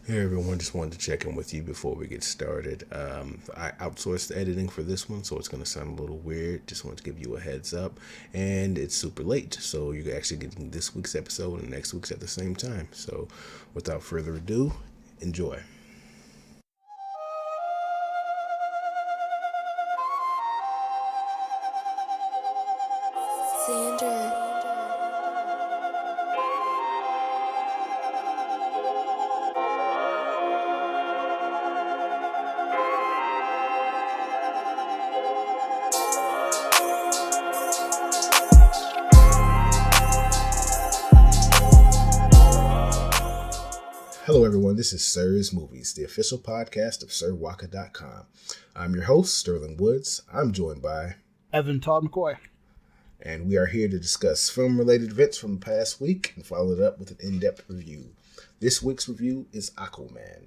Hey everyone, just wanted to check in with you before we get started. I outsourced the editing for this one, so it's going to sound a little weird. Just wanted to give you a heads up. And it's super late, so you're actually getting this week's episode and next week's at the same time. So without further ado, enjoy. Xander. Hello everyone, this is Sirr's Movies, the official podcast of SirWaka.com. I'm your host, Sterling Woods. I'm joined by Evan Todd-McCoy. And we are here to discuss film-related events from the past week and follow it up with an in-depth review. This week's review is Aquaman.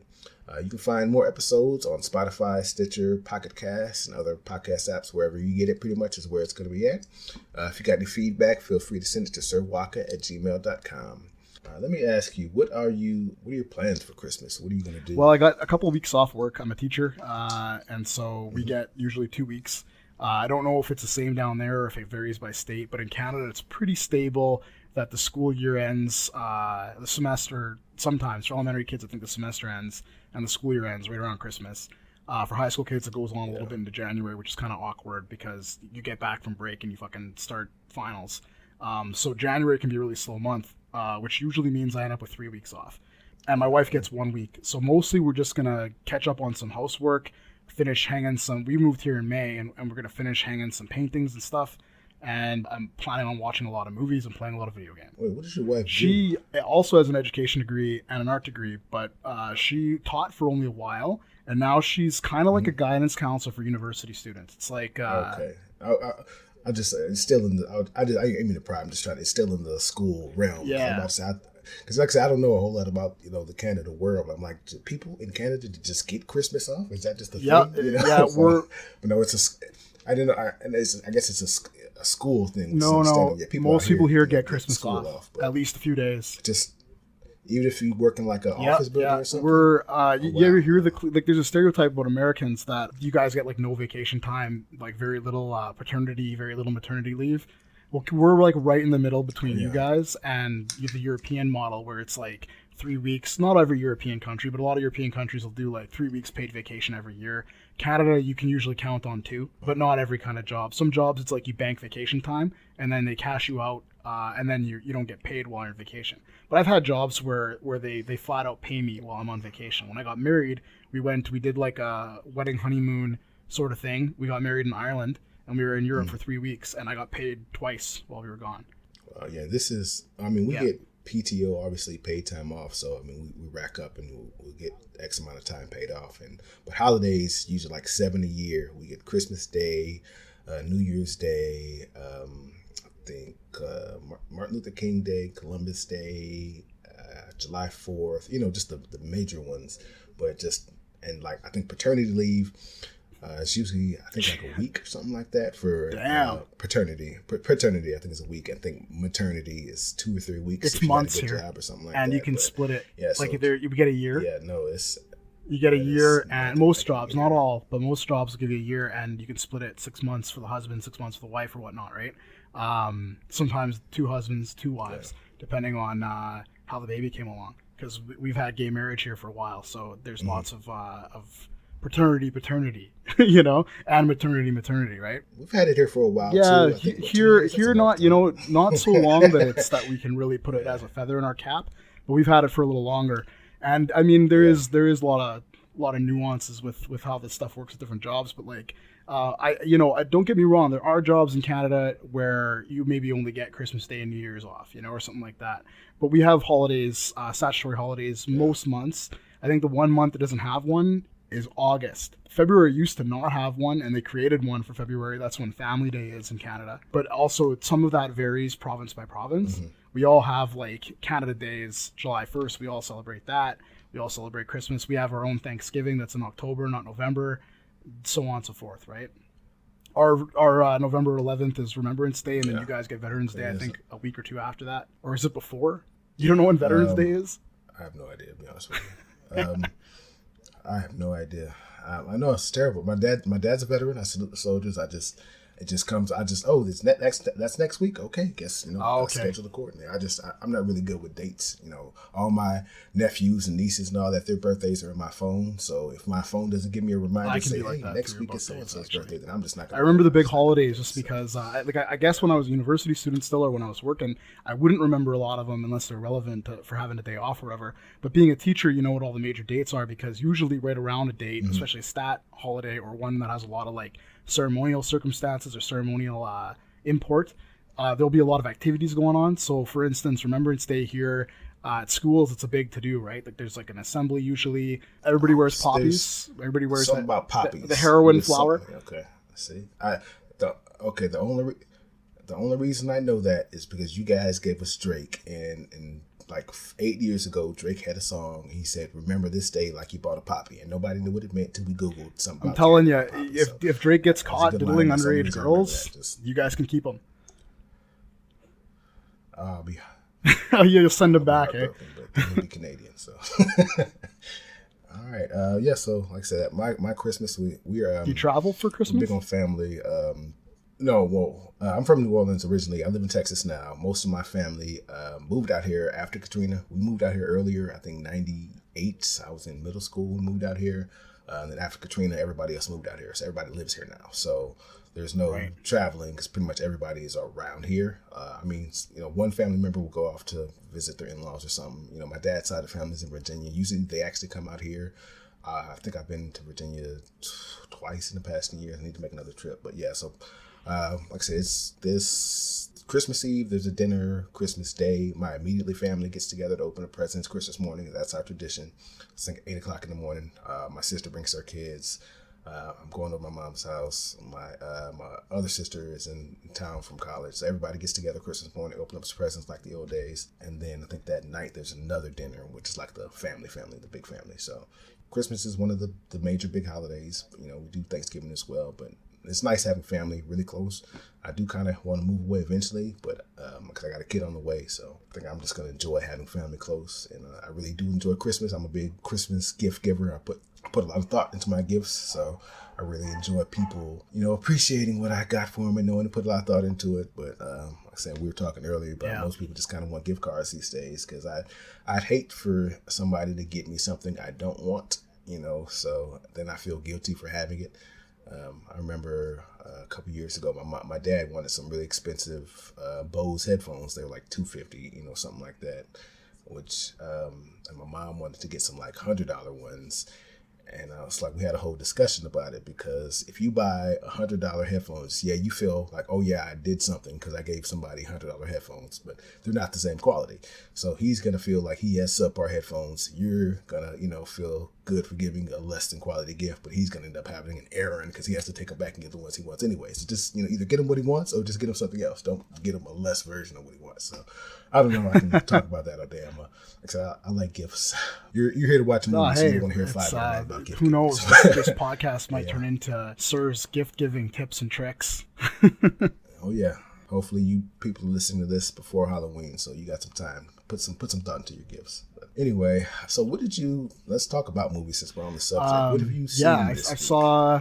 You can find more episodes on Spotify, Stitcher, Pocket Cast, and other podcast apps. Wherever you get it pretty much is where it's going to be at. If you got any feedback, feel free to send it to sirwaka@gmail.com. Let me ask you, what are your plans for Christmas? What are you going to do? Well, I got a couple of weeks off work. I'm a teacher, and so we get usually 2 weeks. I don't know if it's the same down there or if it varies by state, but in Canada it's pretty stable that the school year ends, the semester, sometimes for elementary kids I think the semester ends and the school year ends right around Christmas. For high school kids it goes on a little bit into January, which is kind of awkward because you get back from break and you fucking start finals. So January can be a really slow month, which usually means I end up with 3 weeks off. And my wife gets 1 week. So mostly we're just going to catch up on some housework, finish hanging some. We moved here in May, and we're going to finish hanging some paintings and stuff. And I'm planning on watching a lot of movies and playing a lot of video games. Wait, what does your wife do? She also has an education degree and an art degree, but she taught for only a while, and now she's kind of like a guidance counselor for university students. It's like... okay. I just it's still in the. I mean the problem. I'm just trying. It's still in the school realm. Yeah. Because like I said, I don't know a whole lot about the Canada world. I'm like, do people in Canada just get Christmas off? Is that just the thing? Yeah. But no, it's I didn't know. I guess it's a school thing. No. Yeah, most people here get Christmas school off at least a few days. Just. Even if you work in like an office building or something? You ever hear there's a stereotype about Americans that you guys get like no vacation time, like very little paternity, very little maternity leave. Well, we're like right in the middle between you guys and the European model where it's like 3 weeks. Not every European country, but a lot of European countries will do like 3 weeks paid vacation every year. Canada, you can usually count on 2, but not every kind of job. Some jobs, it's like you bank vacation time and then they cash you out and then you don't get paid while you're on vacation. But I've had jobs where they flat out pay me while I'm on vacation. When I got married, we did like a wedding honeymoon sort of thing. We got married in Ireland and we were in Europe for 3 weeks and I got paid twice while we were gone. We get PTO, obviously paid time off. So, we rack up and we'll get X amount of time paid off. But holidays, usually like 7 a year. We get Christmas Day, New Year's Day, I think Martin Luther King Day, Columbus Day, July 4th, just the major ones. But I think paternity leave, it's usually, I think, like a week or something like that for paternity. Paternity, I think, is a week. I think maternity is 2 or 3 weeks. It's months here. Job or something like and that. You can split it. Yeah, like you get a year. Yeah, no, it's... You get a year, and most jobs, not all, but most jobs will give you a year, and you can split it 6 months for the husband, 6 months for the wife, or whatnot, right? Sometimes 2 husbands, 2 wives, depending on how the baby came along. Because we've had gay marriage here for a while, so there's lots of paternity, and maternity, right? We've had it here for a while. Yeah, too. Here, not not so long that we can really put it as a feather in our cap, but we've had it for a little longer. And I mean, there is a lot of nuances with how this stuff works at different jobs, but like, don't get me wrong, there are jobs in Canada where you maybe only get Christmas Day and New Year's off, or something like that. But we have holidays, statutory holidays, most months. I think the 1 month that doesn't have one is August. February used to not have one, and they created one for February. That's when Family Day is in Canada. But also, some of that varies province by province. Mm-hmm. We all have, like, Canada Day is July 1st. We all celebrate that. We all celebrate Christmas. We have our own Thanksgiving that's in October, not November, so on and so forth, right? Our November 11th is Remembrance Day, and then you guys get Veterans Day, I think, a week or two after that. Or is it before? You don't know when Veterans Day is? I have no idea, to be honest with you. I have no idea. I know it's terrible. My dad's a veteran. I salute the soldiers. It just comes. That's next week. Okay, guess I'll schedule accordingly. I'm not really good with dates. All my nephews and nieces and all that, their birthdays are in my phone. So if my phone doesn't give me a reminder, say, hey, next week is so and so's birthday, then I'm just not gonna. I remember the big holidays just because, I guess when I was a university student still, or when I was working, I wouldn't remember a lot of them unless they're relevant for having a day off or whatever. But being a teacher, you know what all the major dates are, because usually right around a date, especially a stat holiday or one that has a lot of like ceremonial circumstances or ceremonial import, there'll be a lot of activities going on. So for instance, Remembrance Day here at schools, it's a big to-do, right? Like there's like an assembly usually. Everybody wears poppies. Everybody wears something about poppies. The heroin flower. Okay, see, the only reason I know that is because you guys gave us Drake, and like 8 years ago, Drake had a song. He said, "Remember this day like you bought a poppy," and nobody knew what it meant till we Googled something. I'm telling you, if Drake gets caught diddling underage girls, you guys can keep him. I'll be. You'll send him back, eh? But he'll be Canadian, so. All right. Yeah. So, like I said, my Christmas, we are. You travel for Christmas? Big on family. No, well, I'm from New Orleans originally. I live in Texas now. Most of my family moved out here after Katrina. We moved out here earlier, I think 98. I was in middle school. We moved out here. And then after Katrina, everybody else moved out here. So everybody lives here now. So there's no traveling because pretty much everybody is around here. One family member will go off to visit their in-laws or something. My dad's side of the family is in Virginia. Usually they actually come out here. I think I've been to Virginia twice in the past year. I need to make another trip. But yeah, so... like I said, it's this Christmas Eve. There's a dinner. Christmas Day, my immediately family gets together to open the presents. Christmas morning, that's our tradition. It's like 8:00 in the morning. My sister brings her kids. I'm going to my mom's house. My other sister is in town from college, so everybody gets together Christmas morning, open up some presents like the old days, and then I think that night there's another dinner, which is like the family, the big family. So Christmas is one of the major big holidays. We do Thanksgiving as well, but it's nice having family really close. I do kind of want to move away eventually, but because I got a kid on the way, so I think I'm just going to enjoy having family close. And I really do enjoy Christmas. I'm a big Christmas gift giver. I put a lot of thought into my gifts, so I really enjoy people, appreciating what I got for them and knowing to put a lot of thought into it. But like I said, we were talking earlier about most people just kind of want gift cards these days, because I'd hate for somebody to get me something I don't want, so then I feel guilty for having it. I remember a couple years ago, my dad wanted some really expensive Bose headphones. They were like $250, something like that. Which and my mom wanted to get some like $100 ones. And I was like, we had a whole discussion about it, because if you buy $100 headphones, you feel like, oh yeah, I did something because I gave somebody $100 headphones, but they're not the same quality. So he's gonna feel like he has subpar headphones. You're gonna, feel good for giving a less than quality gift, but he's gonna end up having an errand because he has to take them back and get the ones he wants anyway. So just, either get him what he wants or just get him something else. Don't get him a less version of what he wants. So I don't know. I can talk about that all day. Like I said, I like gifts. You're here to watch movies, so you're going to hear 5 minutes about gift Who knows? This podcast might turn into Sirr's gift-giving tips and tricks. Oh, yeah. Hopefully you people listen to this before Halloween, so you got some time. Put some thought into your gifts. But anyway, so let's talk about movies since we're on the subject. What have you seen this week? I saw, I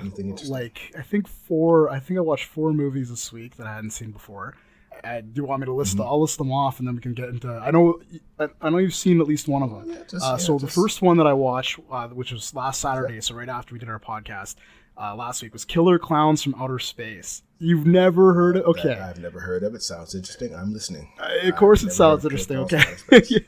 think I watched 4 movies this week that I hadn't seen before. Do you want me to list them? I'll list them off, and then we can get into. I know you've seen at least one of them. The first one that I watched, which was last Saturday, so right after we did our podcast last week, was Killer Klowns from Outer Space. You've never heard it? Okay, I've never heard of it. Sounds interesting. I'm listening. Of course, it sounds interesting. Okay, yeah.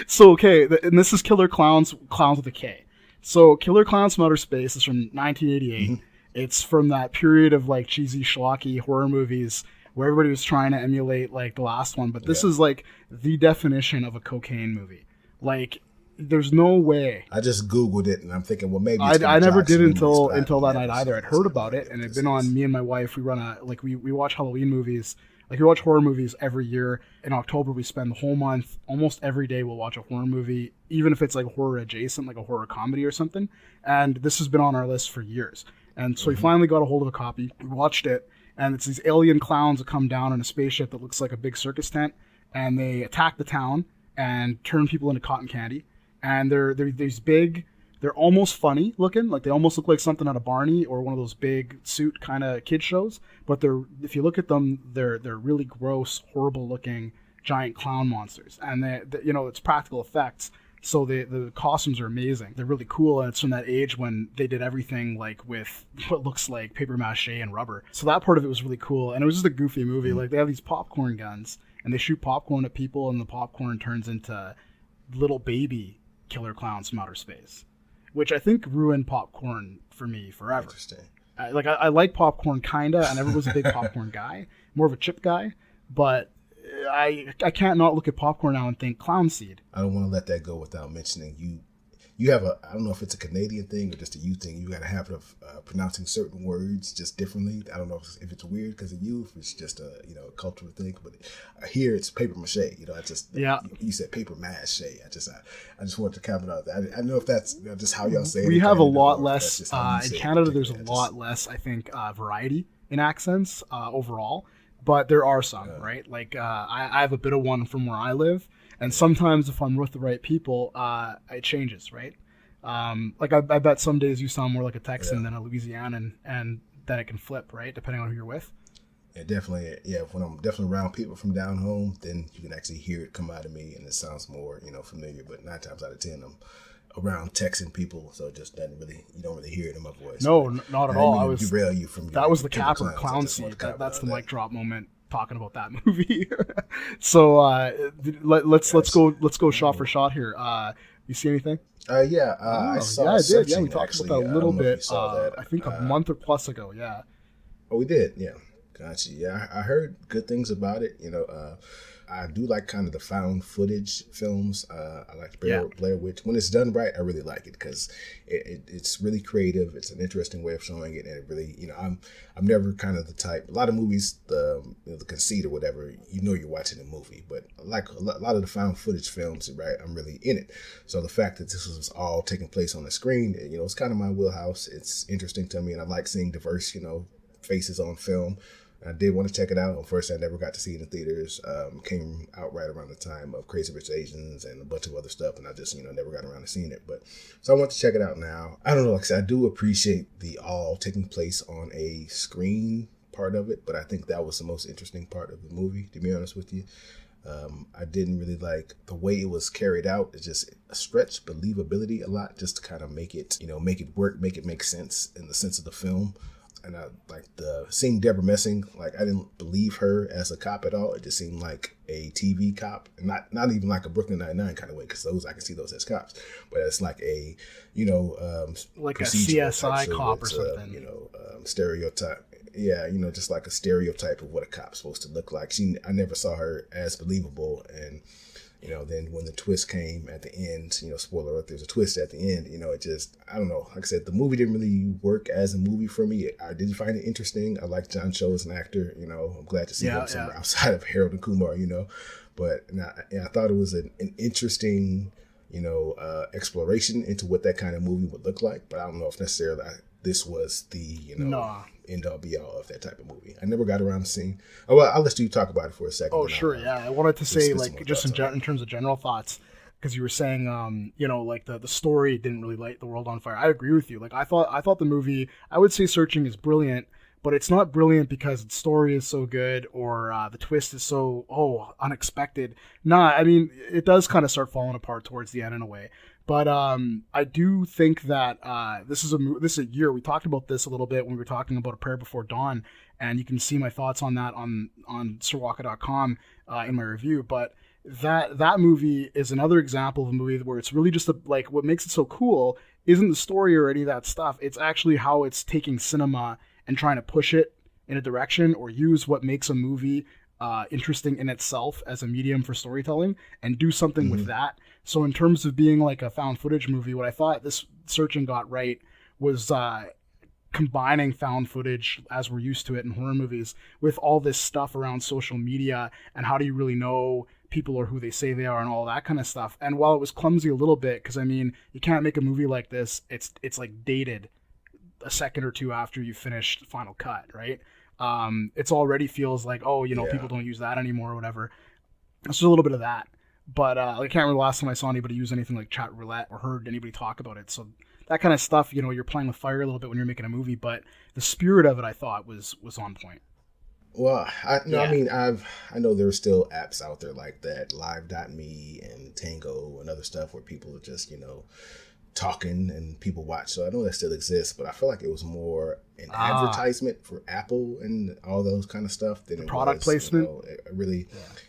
So and this is Killer Klowns with a K. So Killer Klowns from Outer Space is from 1988. Mm-hmm. It's from that period of like cheesy, schlocky horror movies where everybody was trying to emulate like the last one, but this is like the definition of a cocaine movie. Like, there's no way. I just Googled it, and I'm thinking, well, maybe I never did until that night either. I'd heard about it, and it'd been on. Me and my wife, we run we watch Halloween movies. Like, we watch horror movies every year. In October, we spend the whole month, almost every day, we'll watch a horror movie, even if it's like horror adjacent, like a horror comedy or something. And this has been on our list for years. And so we finally got a hold of a copy. We watched it. And it's these alien clowns that come down in a spaceship that looks like a big circus tent, and they attack the town and turn people into cotton candy. and they're these big. They're almost funny looking, like they almost look like something out of Barney or one of those big suit kind of kid shows. But if you look at them, they're really gross, horrible looking giant clown monsters, and it's practical effects. So the costumes are amazing. They're really cool, and it's from that age when they did everything like with what looks like paper mache and rubber. So that part of it was really cool, and it was just a goofy movie. Like they have these popcorn guns, and they shoot popcorn at people, and the popcorn turns into little baby killer clowns from outer space, which I think ruined popcorn for me forever. Interesting. I like popcorn kinda. I never was a big popcorn guy, more of a chip guy, but I can't not look at popcorn now and think clown seed. I don't want to let that go without mentioning you have I don't know if it's a Canadian thing or just a you thing. You got a habit of pronouncing certain words just differently. I don't know if it's weird because of you, if it's just a cultural thing. But here it's paper mache. You said paper mache. I just wanted to comment on that. I don't know if that's just how y'all say it. We have a lot less in Canada. There's a lot less, I think, variety in accents overall. But there are some, right? Like I have a bit of one from where I live. And sometimes if I'm with the right people, it changes, right? Like I bet some days you sound more like a Texan than a Louisianan, and then it can flip, right? Depending on who you're with. Yeah, definitely. Yeah, when I'm definitely around people from down home, then you can actually hear it come out of me, and it sounds more, familiar. But 9 times out of 10, I'm around Texan people, so it just doesn't really, you don't really hear it in my voice. No, not at all. I was derail you from that was the Capper clown seed. That's the mic drop moment. Talking about that movie. So let's go shot for shot here. You see anything? I saw. I did. Yeah, we talked about that a little bit. I think a month or plus ago. Yeah. Oh, we did. Yeah. Gotcha. Yeah, I heard good things about it. I do like kind of the found footage films. I like Blair Witch. When it's done right, I really like it because it's really creative. It's an interesting way of showing it, and it really, I'm never kind of the type. A lot of movies, the conceit or whatever, you're watching a movie, but like a lot of the found footage films, right, I'm really in it. So the fact that this was all taking place on the screen, it's kind of my wheelhouse. It's interesting to me, and I like seeing diverse, faces on film. I did want to check it out. At first, I never got to see it in theaters. Came out right around the time of Crazy Rich Asians and a bunch of other stuff, and I just, never got around to seeing it. But so I want to check it out now. I don't know, like I said, I do appreciate the all taking place on a screen part of it, but I think that was the most interesting part of the movie, to be honest with you. I didn't really like the way it was carried out. It just stretched believability a lot, just to kind of make it, make it work, make it make sense in the sense of the film. And I like seeing Deborah Messing. Like I didn't believe her as a cop at all. It just seemed like a TV cop, not even like a Brooklyn Nine-Nine kind of way. Because I can see those as cops, but it's like a like a CSI cop or something. Stereotype. Yeah, just like a stereotype of what a cop's supposed to look like. I never saw her as believable, and then when the twist came at the end, spoiler alert, there's a twist at the end, it just, I don't know. Like I said, the movie didn't really work as a movie for me. I did find it interesting. I like John Cho as an actor, I'm glad to see him somewhere outside of Harold and Kumar, but I thought it was an interesting, exploration into what that kind of movie would look like. But I don't know if necessarily this was the, end all be all of that type of movie. I never got around to seeing. Oh, well, I'll let you talk about it for a second. Oh, sure. I wanted to say, like, just in terms of general thoughts, because you were saying, like the story didn't really light the world on fire. I agree with you. Like, I thought the movie, I would say Searching is brilliant, but it's not brilliant because its story is so good or the twist is so, unexpected. Nah, I mean, it does kind of start falling apart towards the end in a way. But I do think that this is a year. We talked about this a little bit when we were talking about A Prayer Before Dawn, and you can see my thoughts on that on sirwalker.com in my review. But that movie is another example of a movie where it's really just like what makes it so cool isn't the story or any of that stuff. It's actually how it's taking cinema and trying to push it in a direction or use what makes a movie interesting in itself as a medium for storytelling and do something with that. So in terms of being like a found footage movie, what I thought this Searching got right was combining found footage as we're used to it in horror movies with all this stuff around social media and how do you really know people are who they say they are and all that kind of stuff. And while it was clumsy a little bit, because I mean, you can't make a movie like this, it's like dated a second or two after you finished Final Cut, right? It's already feels like, people don't use that anymore or whatever. It's just a little bit of that. But I can't remember the last time I saw anybody use anything like chat roulette or heard anybody talk about it. So that kind of stuff, you know, you're playing with fire a little bit when you're making a movie, but the spirit of it, I thought, was on point. Well, I mean, I know there's still apps out there like that, Live.me and Tango and other stuff where people are just, you know, talking and people watch. So I know that still exists, but I feel like it was more an advertisement for Apple and all those kind of stuff than product placement. You know, it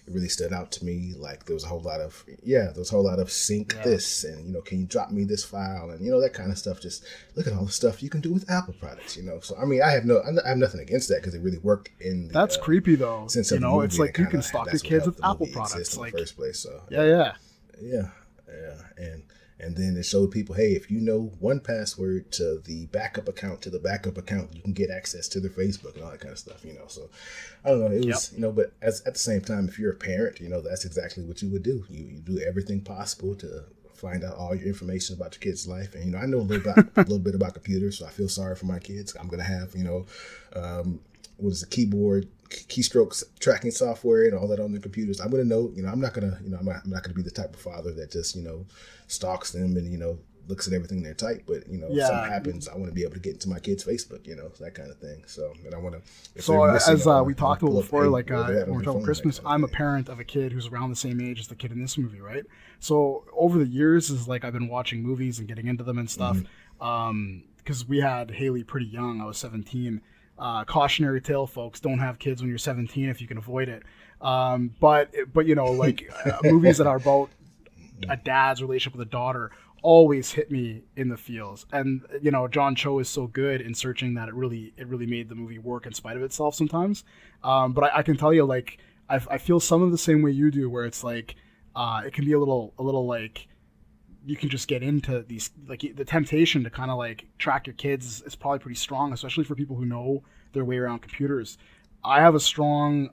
really stood out to me. Like there was a whole lot of sync this and, you know, can you drop me this file and, you know, that kind of stuff. Just look at all the stuff you can do with Apple products, you know. So I mean, I have nothing against that because it really worked in the, that's creepy though. Since you know, it's like you can stalk your kids with Apple products like in the first place. So yeah. And then it showed people, hey, if you know one password to the backup account, you can get access to their Facebook and all that kind of stuff, you know. So I don't know. It was, you know, but at the same time, if you're a parent, you know, that's exactly what you would do. You do everything possible to find out all your information about your kid's life. And, you know, I know a little bit about computers, so I feel sorry for my kids. I'm going to have, you know, keystrokes tracking software and all that on their computers. I'm going to know, you know, I'm not going to be the type of father that just, you know, stalks them and, you know, looks at everything they type. But, you know, if something happens, I want to be able to get into my kid's Facebook, you know, that kind of thing. So, and I want to. So as we talked about before, like when we're talking Christmas, I'm a parent of a kid who's around the same age as the kid in this movie, right? So over the years, is like I've been watching movies and getting into them and stuff. Because we had Haley pretty young. I was 17. Cautionary tale, folks: don't have kids when you're 17 if you can avoid it. But you know, like movies that are about a dad's relationship with a daughter always hit me in the feels. And you know, John Cho is so good in searching that it really made the movie work in spite of itself sometimes. But I can tell you, like I feel some of the same way you do, where it's like it can be a little like you can just get into these, like the temptation to kind of like track your kids is probably pretty strong, especially for people who know their way around computers. I have a strong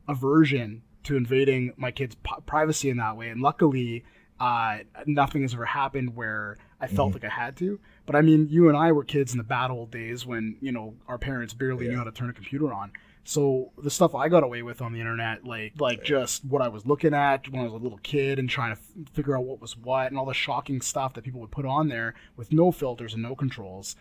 aversion to invading my kids' privacy in that way. And luckily, nothing has ever happened where I felt like I had to. But I mean, you and I were kids in the bad old days when, you know, our parents barely knew how to turn a computer on. So the stuff I got away with on the internet, like just what I was looking at when I was a little kid and trying to figure out what was what and all the shocking stuff that people would put on there with no filters and no controls,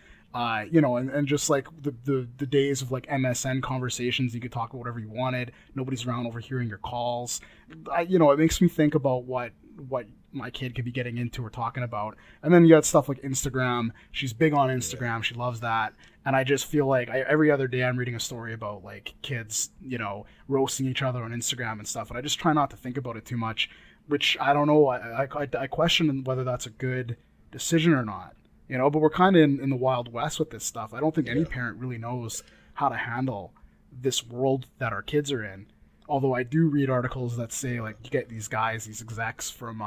you know, and just like the days of like MSN conversations, you could talk about whatever you wanted. Nobody's around overhearing your calls. You know, it makes me think about what my kid could be getting into or talking about. And then you got stuff like Instagram. She's big on Instagram. She loves that. And I just feel like every other day I'm reading a story about like kids, you know, roasting each other on Instagram and stuff. And I just try not to think about it too much, which I don't know. I question whether that's a good decision or not, you know, but we're kind of in the Wild West with this stuff. I don't think any parent really knows how to handle this world that our kids are in. Although I do read articles that say like you get these execs from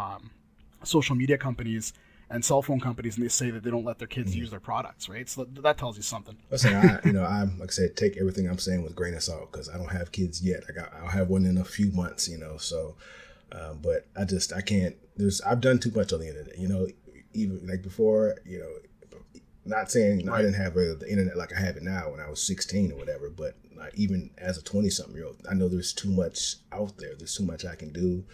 social media companies and cell phone companies, and they say that they don't let their kids use their products, right? So that tells you something. Listen, I'm like I said, take everything I'm saying with a grain of salt because I don't have kids yet. I'll have one in a few months, you know. So, but I can't. I've done too much on the internet, you know. Even like before, you know, not saying I didn't have the internet like I have it now when I was 16 or whatever, but even as a 20-something-year-old, I know there's too much out there. There's too much I can do.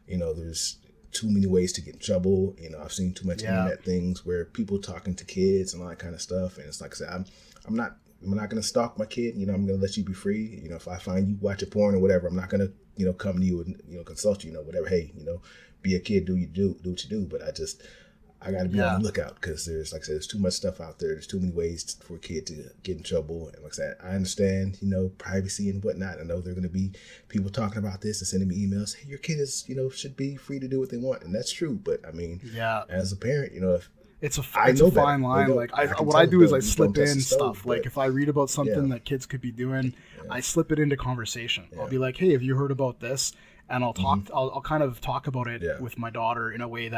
You know, there's too many ways to get in trouble. You know, I've seen too much internet things where people talking to kids and all that kind of stuff. And it's like I said, I'm not going to stalk my kid. You know, I'm going to let you be free. You know, if I find you watching porn or whatever, I'm not going to, you know, come to you and, you know, consult you, you know, whatever. Hey, you know, be a kid, do what you do. But I got to be on the lookout because there's, like I said, there's too much stuff out there. There's too many ways for a kid to get in trouble. And like I said, I understand, you know, privacy and whatnot. I know there are going to be people talking about this and sending me emails. Hey, your kid is, you know, should be free to do what they want. And that's true. But I mean, as a parent, you know, if it's a fine line. Like what I do is I slip in stuff. Like if I read about something that kids could be doing, I slip it into conversation. I'll be like, hey, have you heard about this? And I'll talk. I'll kind of talk about it with my daughter in a way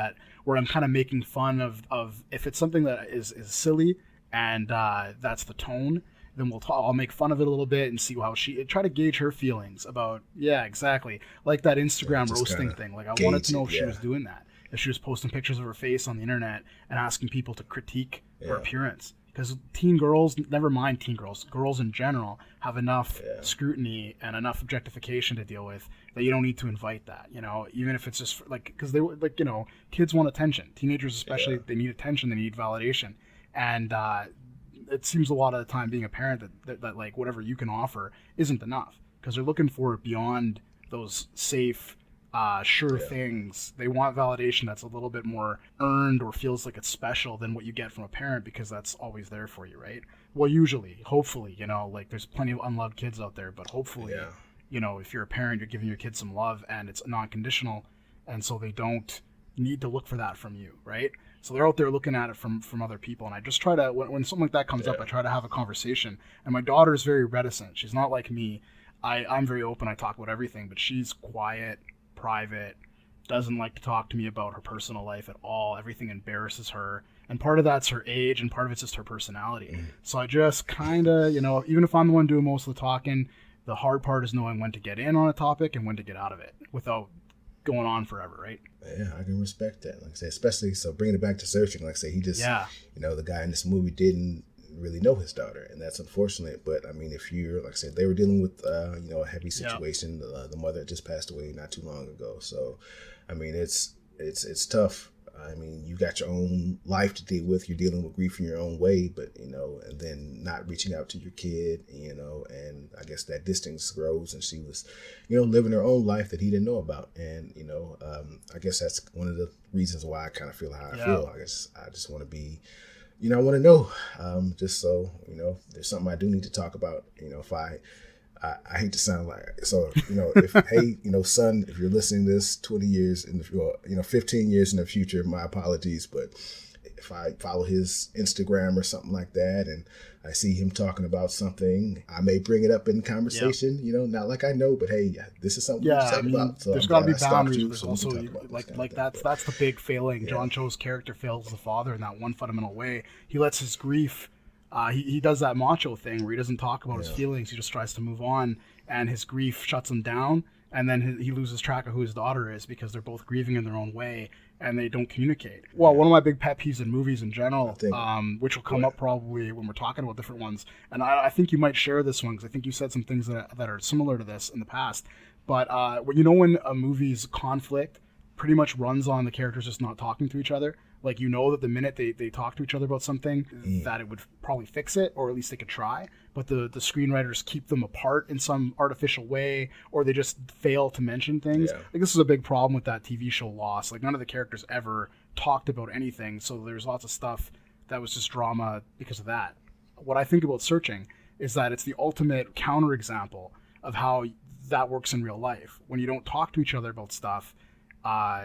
where I'm kind of making fun of if it's something that is silly and that's the tone, then I'll make fun of it a little bit and see how try to gauge her feelings about exactly like that Instagram roasting thing. Like I wanted to know if she was doing that, if she was posting pictures of her face on the internet and asking people to critique her appearance. Because teen girls, never mind teen girls, girls in general have enough scrutiny and enough objectification to deal with that you don't need to invite that, you know, even if it's just like, because they, like, you know, kids want attention. Teenagers especially, they need attention, they need validation. And it seems a lot of the time being a parent that like whatever you can offer isn't enough, because they're looking for beyond those safe, sure things. They want validation that's a little bit more earned or feels like it's special than what you get from a parent, because that's always there for you, right? Well, usually, hopefully, you know, like there's plenty of unloved kids out there, but hopefully, you know, if you're a parent, you're giving your kids some love and it's non-conditional, and so they don't need to look for that from you, right? So they're out there looking at it from other people, and I just try to, when something like that comes up, I try to have a conversation. And my daughter is very reticent. She's not like me. I'm very open. I talk about everything, but she's quiet, private, doesn't like to talk to me about her personal life at all. Everything embarrasses her, and part of that's her age, and part of it's just her personality. So I just kind of, you know, even if I'm the one doing most of the talking, the hard part is knowing when to get in on a topic and when to get out of it without going on forever, right? Yeah, I can respect that. Like I say, especially, so bringing it back to searching, like I say, he just, you know, the guy in this movie didn't really know his daughter, and that's unfortunate. But I mean, if you're, like I said, they were dealing with you know, a heavy situation. The mother just passed away not too long ago, so I mean, it's tough. I mean, you got your own life to deal with. You're dealing with grief in your own way, but you know, and then not reaching out to your kid, you know, and I guess that distance grows, and she was, you know, living her own life that he didn't know about, and you know, I guess that's one of the reasons why I kind of feel how I feel. I guess I just want to be, you know, I want to know, just so, you know, there's something I do need to talk about. You know, if I hate to sound like, so, you know, if, hey, you know, son, if you're listening to this 20 years in the, you know, 15 years in the future, my apologies. But if I follow his Instagram or something like that, and I see him talking about something, I may bring it up in conversation, you know, not like I know, but hey, this is something we can talk about. So there's got to be boundaries. There's also, that's the big failing. John Cho's character fails as a father in that one fundamental way. He lets his grief, he does that macho thing where he doesn't talk about his feelings. He just tries to move on, and his grief shuts him down. And then he loses track of who his daughter is, because they're both grieving in their own way and they don't communicate. Well, one of my big pet peeves in movies in general, which will come up probably when we're talking about different ones, and I think you might share this one, because I think you said some things that are similar to this in the past. But you know, when a movie's conflict pretty much runs on the characters just not talking to each other, like, you know that the minute they talk to each other about something, that it would probably fix it, or at least they could try. But the screenwriters keep them apart in some artificial way, or they just fail to mention things. Like, this is a big problem with that TV show Lost. Like, none of the characters ever talked about anything, so there's lots of stuff that was just drama because of that. What I think about Searching is that it's the ultimate counterexample of how that works in real life. When you don't talk to each other about stuff,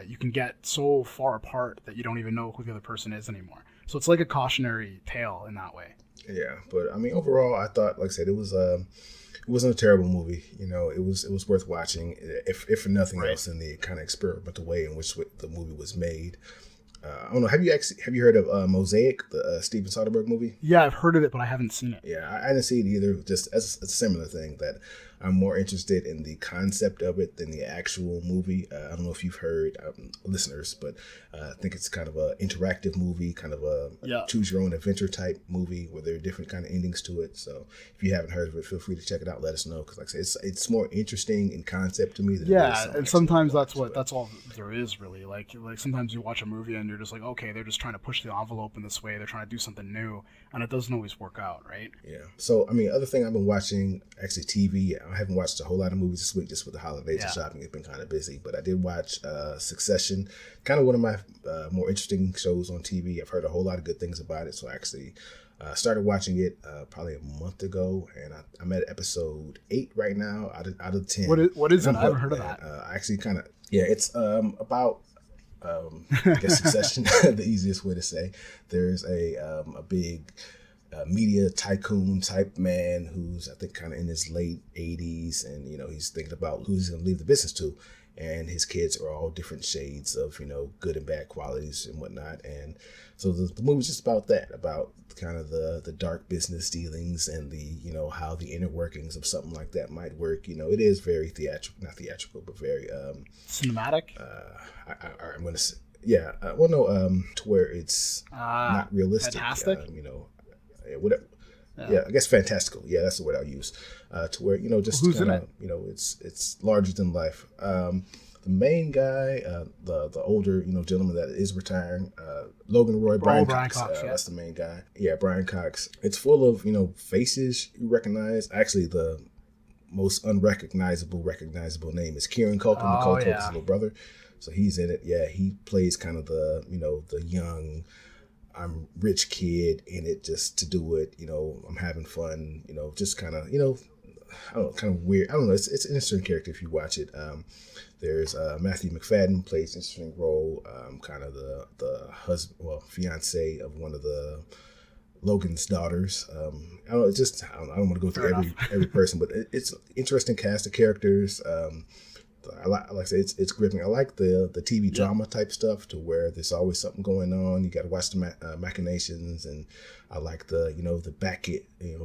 you can get so far apart that you don't even know who the other person is anymore. So it's like a cautionary tale in that way. Yeah, but I mean, overall, I thought, like I said, it wasn't a terrible movie. You know, it was worth watching, if for nothing else, in the kind of experimental way in which the movie was made. I don't know. Have you heard of Mosaic, the Steven Soderbergh movie? Yeah, I've heard of it, but I haven't seen it. Yeah, I didn't see it either. Just as a similar thing, that I'm more interested in the concept of it than the actual movie. I don't know if you've heard, listeners, but I think it's kind of a interactive movie, kind of a choose your own adventure type movie where there are different kind of endings to it. So if you haven't heard of it, feel free to check it out. Let us know, because like I said, it's more interesting in concept to me than it is and sometimes that's all there is, really. Like sometimes you watch a movie and you're just like, okay, they're just trying to push the envelope in this way. They're trying to do something new, and it doesn't always work out, right? Yeah. So I mean, other thing I've been watching, actually TV. I haven't watched a whole lot of movies this week just with the holidays and shopping. It's been kind of busy, but I did watch Succession, kind of one of my more interesting shows on TV. I've heard a whole lot of good things about it, so I actually started watching it probably a month ago, and I'm at episode 8 right now out of 10. What is it? I haven't heard of that. I actually kind of, it's about I guess Succession, the easiest way to say. There's a big media tycoon type man who's, I think, kind of in his late 80s, and you know, he's thinking about who he's going to leave the business to, and his kids are all different shades of, you know, good and bad qualities and whatnot. And so the movie's just about that, about kind of the dark business dealings and the, you know, how the inner workings of something like that might work. You know, it is very not theatrical, but very cinematic. I'm going to say, to where it's not realistic. Fantastic. You know, whatever. Yeah, I guess fantastical. Yeah, that's the word I'll use. To where just who's kinda, in it? It's larger than life. The main guy, the older gentleman that is retiring, Logan Roy, Brian Cox. Yeah. That's the main guy. Yeah, Brian Cox. It's full of faces you recognize. Actually, the most recognizable name is Kieran Culkin, Macaulay Culkin's little brother. So he's in it. Yeah, he plays kind of the the young, I'm rich kid in it just to do it. I'm having fun. Just kind of I don't know, kind of weird. I don't know. It's an interesting character if you watch it. There's Matthew McFadden plays an interesting role. Kind of the husband, fiance of one of the Logan's daughters. I don't know. I don't want to go through every person, but it's an interesting cast of characters. Like I say, it's gripping. I like the TV drama type stuff to where there's always something going on. You got to watch the machinations, and I like the back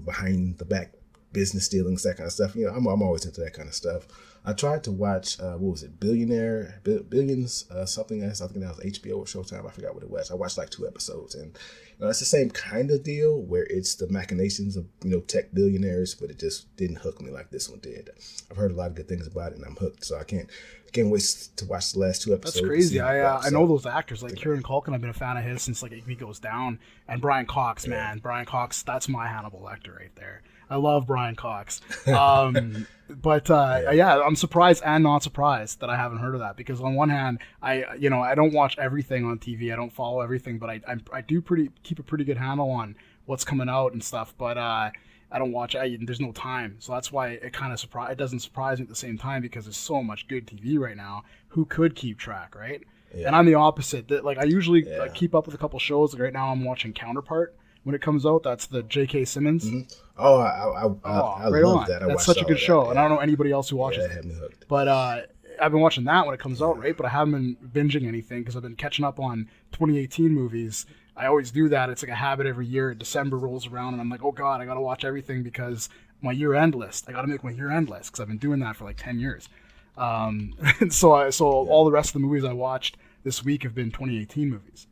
behind the back business dealings, that kind of stuff. I'm always into that kind of stuff. I tried to watch what was it, Billions, something else. I think that was HBO or Showtime. I forgot what it was. I watched like 2 episodes, and it's the same kind of deal where it's the machinations of tech billionaires, but it just didn't hook me like this one did. I've heard a lot of good things about it, and I'm hooked. So I can't wait to watch the last 2 episodes. That's crazy. I know those actors like Kieran Culkin. I've been a fan of his since like He Goes Down, and Brian Cox. Man, Brian Cox. That's my Hannibal Lecter right there. I love Brian Cox. But I'm surprised and not surprised that I haven't heard of that, because on one hand, I don't watch everything on TV. I don't follow everything, but I do keep a pretty good handle on what's coming out and stuff. But I don't watch it. There's no time, so that's why it doesn't surprise me at the same time, because there's so much good TV right now. Who could keep track, right? Yeah. And I'm the opposite. That I usually keep up with a couple shows. Like right now, I'm watching Counterpart. When it comes out, that's the J.K. Simmons. Mm-hmm. Oh, I love that. That's such a good show, and I don't know anybody else who watches it. Had me hooked. But I've been watching that when it comes out, right? But I haven't been binging anything because I've been catching up on 2018 movies. I always do that. It's like a habit every year. December rolls around, and I'm like, oh God, I got to watch everything because my year-end list. I got to make my year-end list because I've been doing that for like 10 years. And so all the rest of the movies I watched this week have been 2018 movies.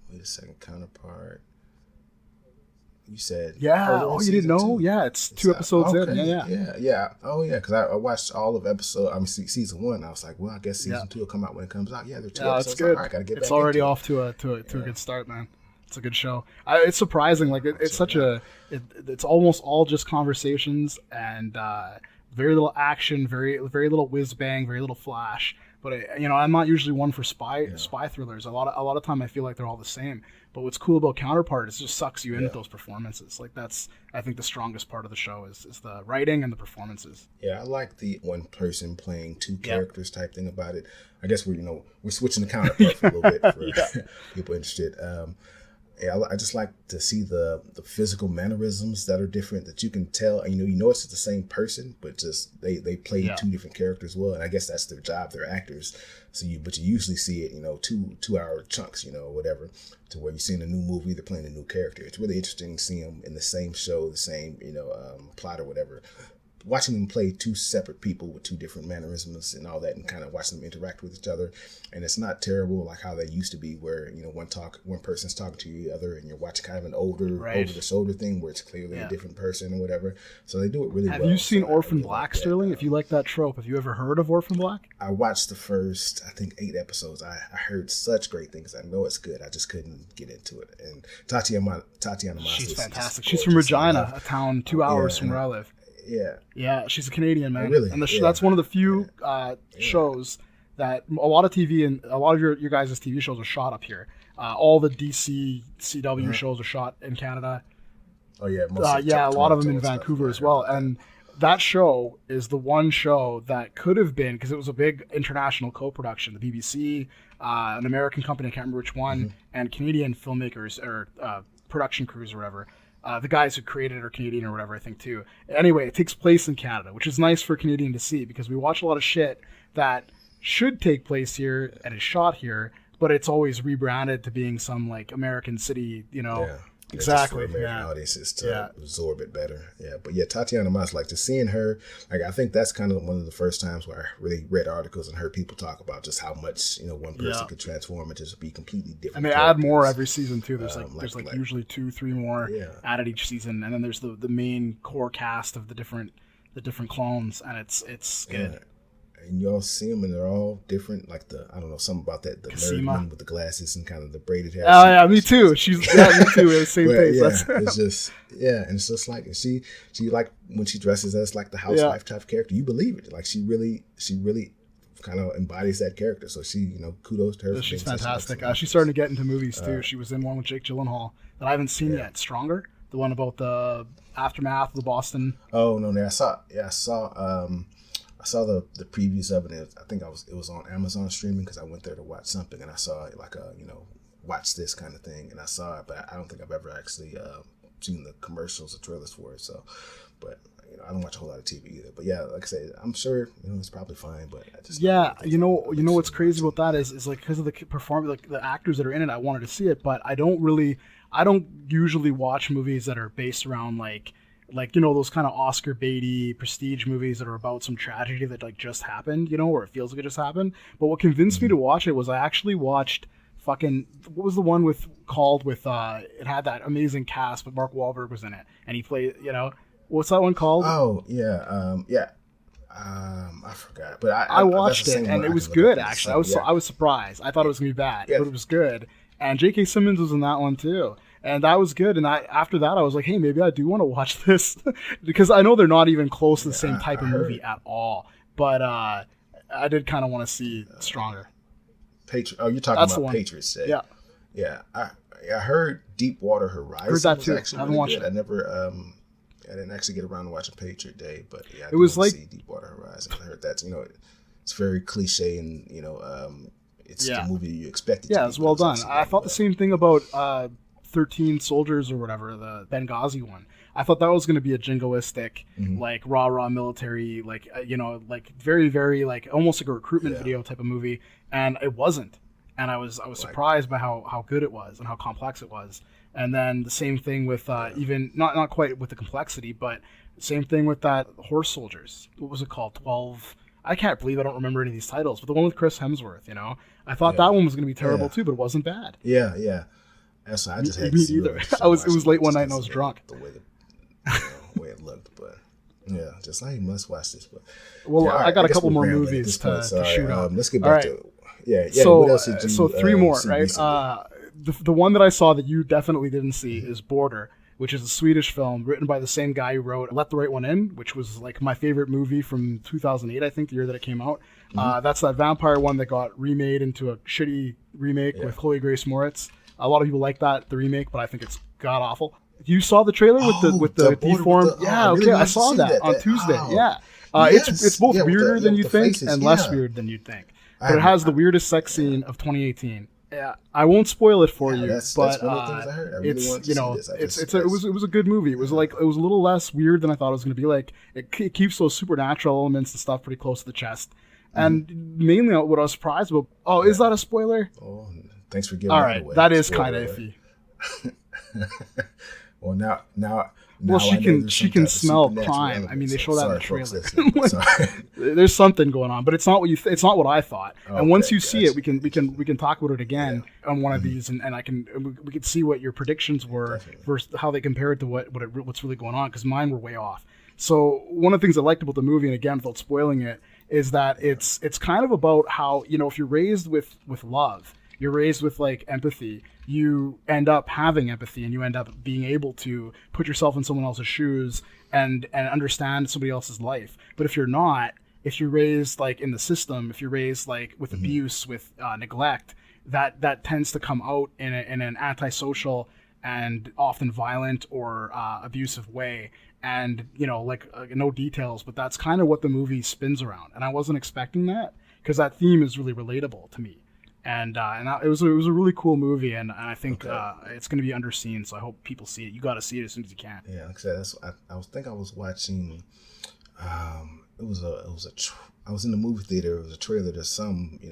Wait a second, Counterpart. You said you didn't know? 2? Yeah, it's 2 episodes in. Yeah. Oh yeah, because I watched all of season 1. I was like, well, I guess season 2 will come out when it comes out. Yeah, they're 2 episodes. It's good. All right, gotta get it's back already into off to a good start, man. It's a good show. It's surprising. Like it's such it's almost all just conversations and very little action, very little whiz bang, very little flash. But I'm not usually one for spy thrillers. A lot of time I feel like they're all the same. But what's cool about Counterpart is it just sucks you in with those performances. Like that's, I think, the strongest part of the show is the writing and the performances. Yeah, I like the one person playing 2 characters type thing about it. I guess we're switching the Counterpart for a little bit for people interested. I just like to see the physical mannerisms that are different, that you can tell, and it's the same person, but just they play 2 different characters well, and I guess that's their job. They're actors, but you usually see it 2-hour chunks, whatever, to where you see in a new movie they're playing a new character. It's really interesting to see them in the same show, the same plot or whatever. Watching them play 2 separate people with 2 different mannerisms and all that, and kind of watching them interact with each other, and it's not terrible like how they used to be, where one person's talking to the other, and you're watching kind of an over the shoulder thing where it's clearly a different person or whatever. So they do it really well. Have you seen Orphan Black, Sterling? If you like that trope, have you ever heard of Orphan Black? I watched the first, I think, 8 episodes. I heard such great things. I know it's good. I just couldn't get into it. And Tatiana Maslany, she's fantastic. She's from Regina, a town 2 hours from where I live. Yeah, she's a Canadian, man. Really? And that's one of the few shows that a lot of TV and a lot of your guys' TV shows are shot up here. All the DC CW shows are shot in Canada. Oh yeah, a lot of them in Vancouver as well. And that show is the one show that could have been, because it was a big international co-production, the BBC, an American company, I can't remember which one, and Canadian filmmakers or production crews or whatever. The guys who created it are Canadian or whatever, I think, too. Anyway, it takes place in Canada, which is nice for a Canadian to see, because we watch a lot of shit that should take place here and is shot here, but it's always rebranded to being some, like, American city, Exactly. Just for American audiences to absorb it better. Yeah, but yeah, Tatiana Maslany, like just seeing her, like I think that's kind of one of the first times where I really read articles and heard people talk about just how much one person could transform and just be completely different. And they add more every season too. There's like usually 2-3 more added each season, and then there's the main core cast of the different clones, and it's good. And y'all see them, and they're all different. Like I don't know, something about that. The nerd one with the glasses and kind of the braided hair. Oh yeah, me too. She's me too. The same face. Yeah, it's just and it's just like she like when she dresses as like the housewife type character, you believe it. Like she really kind of embodies that character. So she, kudos to her. She's fantastic. She's starting to get into movies too. She was in one with Jake Gyllenhaal that I haven't seen yet. Stronger, the one about the aftermath of the Boston. Oh no, I saw the previews of it. I think it was on Amazon streaming because I went there to watch something and I saw it like watch this kind of thing, and I saw it, but I don't think I've ever actually seen the commercials or trailers for it. So, but I don't watch a whole lot of TV either. But yeah, like I said, I'm sure it's probably fine. But I just what's crazy about that is like because of the performance, like the actors that are in it, I wanted to see it, but I don't usually watch movies that are based around like those kind of Oscar baity prestige movies that are about some tragedy that like just happened, or it feels like it just happened. But what convinced me to watch it was I actually watched what was the one with it had that amazing cast, but Mark Wahlberg was in it and he played, what's that one called? Oh yeah. I forgot, but I watched it and it was good actually. I was surprised. I thought it was gonna be bad, but it was good. And J.K. Simmons was in that one too. And that was good. And after that, I was like, hey, maybe I do want to watch this because I know they're not even close to the same type of movie at all. But I did kind of want to see Stronger. Oh, you're talking about Patriots Day. Yeah. Yeah. I heard Deepwater Horizon. Heard that too. I haven't watched it. I never. I didn't actually get around to watching Patriot Day, but yeah, it was like see Deepwater Horizon. I heard that's it's very cliche and it's the movie you expected. Yeah, it's well done. I thought the same thing about 13 Soldiers or whatever, the Benghazi one. I thought that was going to be a jingoistic, like rah military, like like very very like almost like a recruitment video type of movie, and it wasn't. And I was surprised by how good it was and how complex it was. And then the same thing with even not quite with the complexity, but same thing with that Horse Soldiers. What was it called? 12. I can't believe I don't remember any of these titles, but the one with Chris Hemsworth. I thought that one was going to be terrible too, but it wasn't bad. Yeah. So I just had me either. It was late one night and I was drunk. The way it looked, but yeah, just like you must watch this. But I got a couple more movies to shoot on. Let's get back to it. So, what else did you, so 3 more, right? Recently? The one that I saw that you definitely didn't see is Border, which is a Swedish film written by the same guy who wrote Let the Right One In, which was like my favorite movie from 2008, I think, the year that it came out. That's that vampire one that got remade into a shitty remake with Chloe Grace Moretz. A lot of people like the remake, but I think it's god awful. You saw the trailer with the deformed? I saw that on Tuesday. It's both weirder than you'd think and less weird than you'd think. But it has the weirdest sex scene of 2018. Yeah, I won't spoil it for you, that's but one of the things I heard. I really it was a good movie. It was a little less weird than I thought it was going to be. Like it keeps those supernatural elements and stuff pretty close to the chest, and mainly what I was surprised about. Oh, is that a spoiler? Oh, thanks for giving. All right, that is kind of iffy. Well, now. Well, she can smell crime. I mean, they show that in the trailer. There's something going on, but it's not what it's not what I thought. And once you see it, we can talk about it again on one of these, and we can see what your predictions were versus how they compared to what's really going on, because mine were way off. So one of the things I liked about the movie, and again without spoiling it, is that it's kind of about how if you're raised with love, you're raised with like empathy, you end up having empathy and you end up being able to put yourself in someone else's shoes and understand somebody else's life. But if you're not, if you're raised like in the system, if you're raised like with abuse, with neglect, that tends to come out in an antisocial and often violent or abusive way. And no details, but that's kind of what the movie spins around. And I wasn't expecting that, because that theme is really relatable to me. And it was a really cool movie, and I think it's going to be underseen. So I hope people see it. You got to see it as soon as you can. Yeah, like I said, I was watching I was in the movie theater. It was a trailer to some, I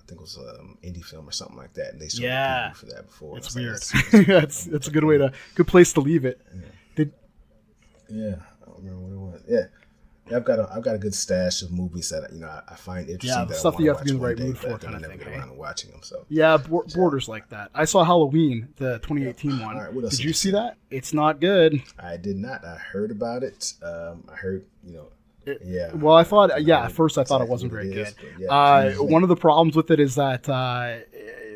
think it was indie film or something like that, and they showed the preview for that before. It's weird. It's a good place to leave it. Yeah. I don't remember what it was. Yeah. I've got a good stash of movies that I find interesting. Yeah, the stuff that you have to be in the right mood for, kind of thing. I never get around to watching them. So yeah, Borders like that. I saw Halloween, the 2018 one. All right, did you see that? It's not good. I did not. I heard about it. I heard yeah. Well, I thought at first I thought it wasn't very good. One of the problems with it is that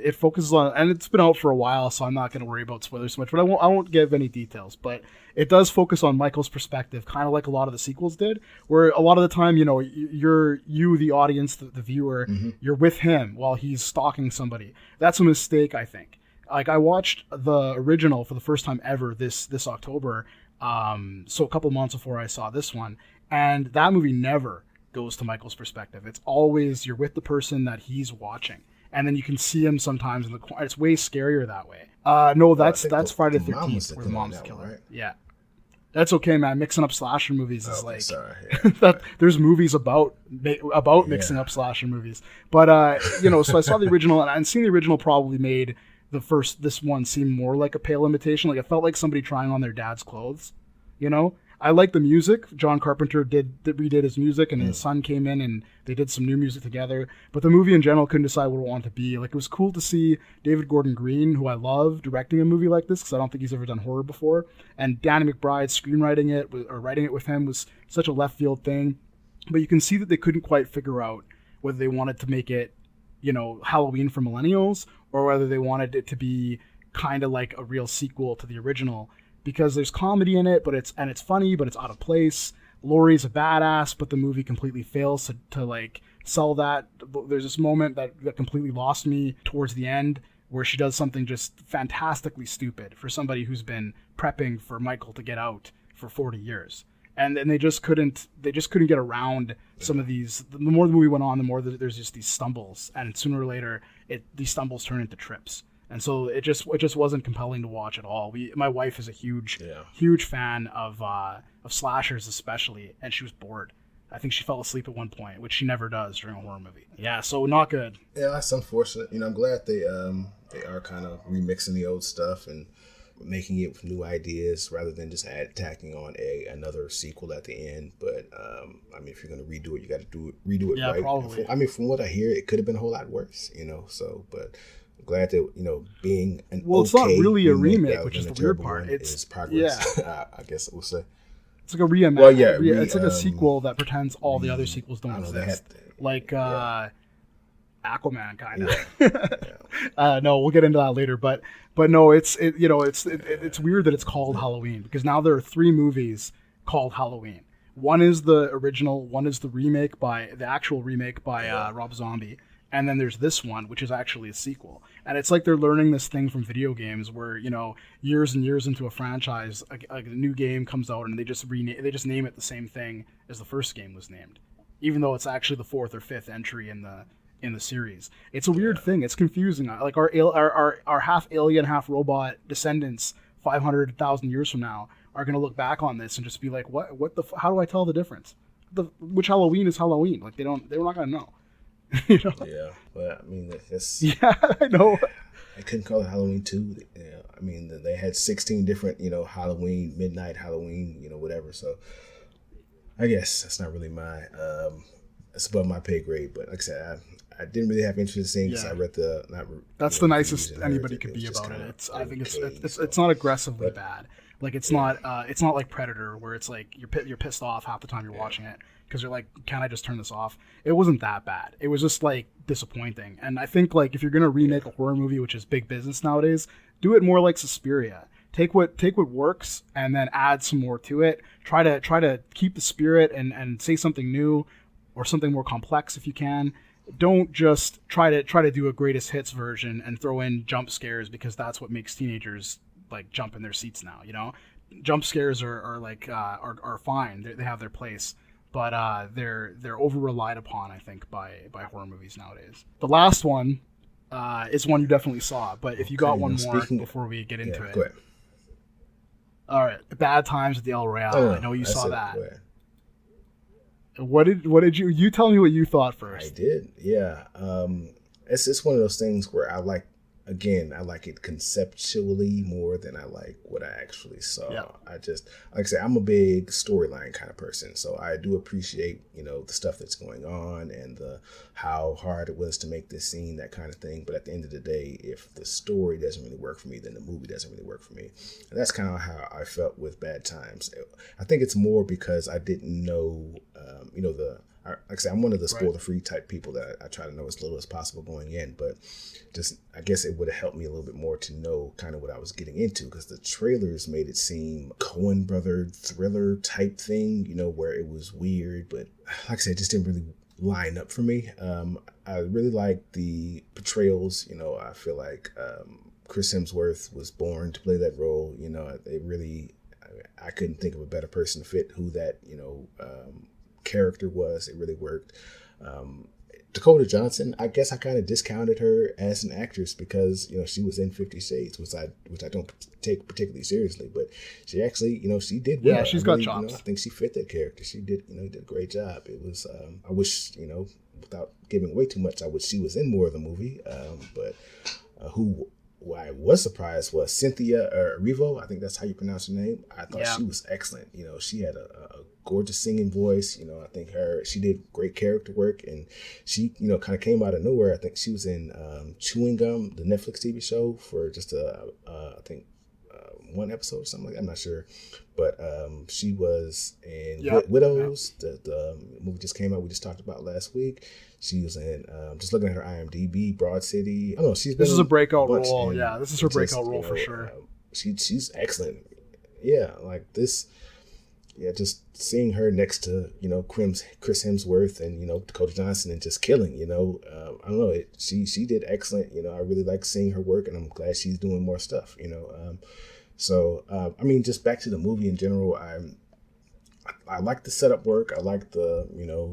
it focuses on, and it's been out for a while, so I'm not going to worry about spoilers so much. But I won't give any details. But it does focus on Michael's perspective, kind of like a lot of the sequels did, where a lot of the time, you the audience, the viewer, you're with him while he's stalking somebody. That's a mistake, I think. Like, I watched the original for the first time ever this October, so a couple months before I saw this one, and that movie never goes to Michael's perspective. It's always you're with the person that he's watching. And then you can see him sometimes in the corner. It's way scarier that way. No, that's Friday the 13th, where the mom's the killer. Right? Yeah. That's okay, man. Mixing up slasher movies is sorry. that there's movies about mixing up slasher movies. But, so I saw the original, and seeing the original probably made this one seem more like a pale imitation. Like, it felt like somebody trying on their dad's clothes, I like the music. John Carpenter redid his music, and his son came in and they did some new music together. But the movie in general couldn't decide what it wanted to be. Like, it was cool to see David Gordon Green, who I love, directing a movie like this, because I don't think he's ever done horror before. And Danny McBride screenwriting it or writing it with him was such a left field thing. But you can see that they couldn't quite figure out whether they wanted to make it, Halloween for millennials, or whether they wanted it to be kind of like a real sequel to the original. Because there's comedy in it, but it's funny, but it's out of place. Laurie's a badass, but the movie completely fails to sell that. There's this moment that completely lost me towards the end, where she does something just fantastically stupid for somebody who's been prepping for Michael to get out for 40 years. And then they just couldn't get around some of these. The more the movie went on, the more there's just these stumbles, and sooner or later these stumbles turn into trips. And so it just wasn't compelling to watch at all. My wife is a huge fan of slashers, especially, and she was bored. I think she fell asleep at one point, which she never does during a horror movie. Yeah, so not good. Yeah, that's unfortunate. I'm glad they are kind of remixing the old stuff and making it with new ideas rather than just tacking on another sequel at the end. But if you're gonna redo it, you got to redo it right. Yeah, probably. From what I hear, it could have been a whole lot worse. So, but. Glad that being an it's not really a remake, which is the weird part. It's progress. Yeah. I guess we'll say it's like a reimagining. Well, it's like a sequel that pretends all the other sequels don't exist, Aquaman, kind of. Yeah. No, we'll get into that later. But no, it's weird that it's called Halloween, because now there are 3 movies called Halloween. One is the original, one is the actual remake by Rob Zombie. And then there's this one, which is actually a sequel. And it's like they're learning this thing from video games where, years and years into a franchise, a new game comes out and they just name it the same thing as the first game was named, even though it's actually the 4th or 5th entry in the series. It's a weird thing. It's confusing. Like our half alien, half robot descendants 500,000 years from now are going to look back on this and just be like, how do I tell the difference? Which Halloween is Halloween? Like they're not going to know. Yeah, but I know. I couldn't call it Halloween 2. They had 16 different, Halloween, midnight Halloween, whatever. So I guess that's not really it's above my pay grade. But like I said, I didn't really have interest in seeing because I read that's the nicest anybody could be about it. I think it's not aggressively bad. Like it's not like Predator, where it's like you're pissed off half the time you're watching it because you're like, can I just turn this off? It wasn't that bad. It was just like disappointing. And I think like if you're gonna remake a horror movie, which is big business nowadays, do it more like Suspiria. Take what works and then add some more to it. Try to keep the spirit and say something new or something more complex if you can. Don't just try to do a greatest hits version and throw in jump scares because that's what makes teenagers like jump in their seats now. Jump scares are fine. They have their place, but they're over relied upon, I think, by horror movies nowadays. The last one is one you definitely saw, but if you got one more before we get into it. Go ahead. All right, Bad Times at the El Royale. I know you saw that. What did you tell me what you thought I first? did, yeah. It's one of those things where I like it conceptually more than I like what I actually saw. Yeah. I just, like I say, I'm a big storyline kind of person, so I do appreciate, the stuff that's going on and how hard it was to make this scene, that kind of thing. But at the end of the day, if the story doesn't really work for me, then the movie doesn't really work for me. And that's kind of how I felt with Bad Times. I think it's more because I didn't know, like I said, I'm one of the spoiler-free type people that I try to know as little as possible going in, but just, I guess it would have helped me a little bit more to know kind of what I was getting into, because the trailers made it seem Coen brother thriller type thing, where it was weird, but like I said, it just didn't really line up for me. I really like the portrayals. I feel like Chris Hemsworth was born to play that role. I couldn't think of a better person to fit who that, character was. It really worked. Dakota Johnson, I guess I kind of discounted her as an actress because she was in 50 Shades, which I don't take particularly seriously, but she actually she did well. Yeah, she's got chops. I think she fit that character. She did did a great job. It was I wish without giving away too much, I wish she was in more of the movie. But who I was surprised was Cynthia Erivo. I think that's how you pronounce her name. I thought she was excellent. She had a gorgeous singing voice. I think she did great character work, and she, kind of came out of nowhere. I think she was in Chewing Gum, the Netflix TV show, for just I think one episode or something like that. I'm not sure, but she was in Widows. The movie just came out. We just talked about last week. She was in, just looking at her IMDb, Broad City. I don't know. This is a breakout role. Yeah, this is her breakout role for sure. She's excellent. Yeah, like this. Yeah, just seeing her next to Chris Hemsworth and Dakota Johnson and just killing. I don't know. She did excellent. I really like seeing her work, and I'm glad she's doing more stuff. So I mean, just back to the movie in general. I like the setup work. I like the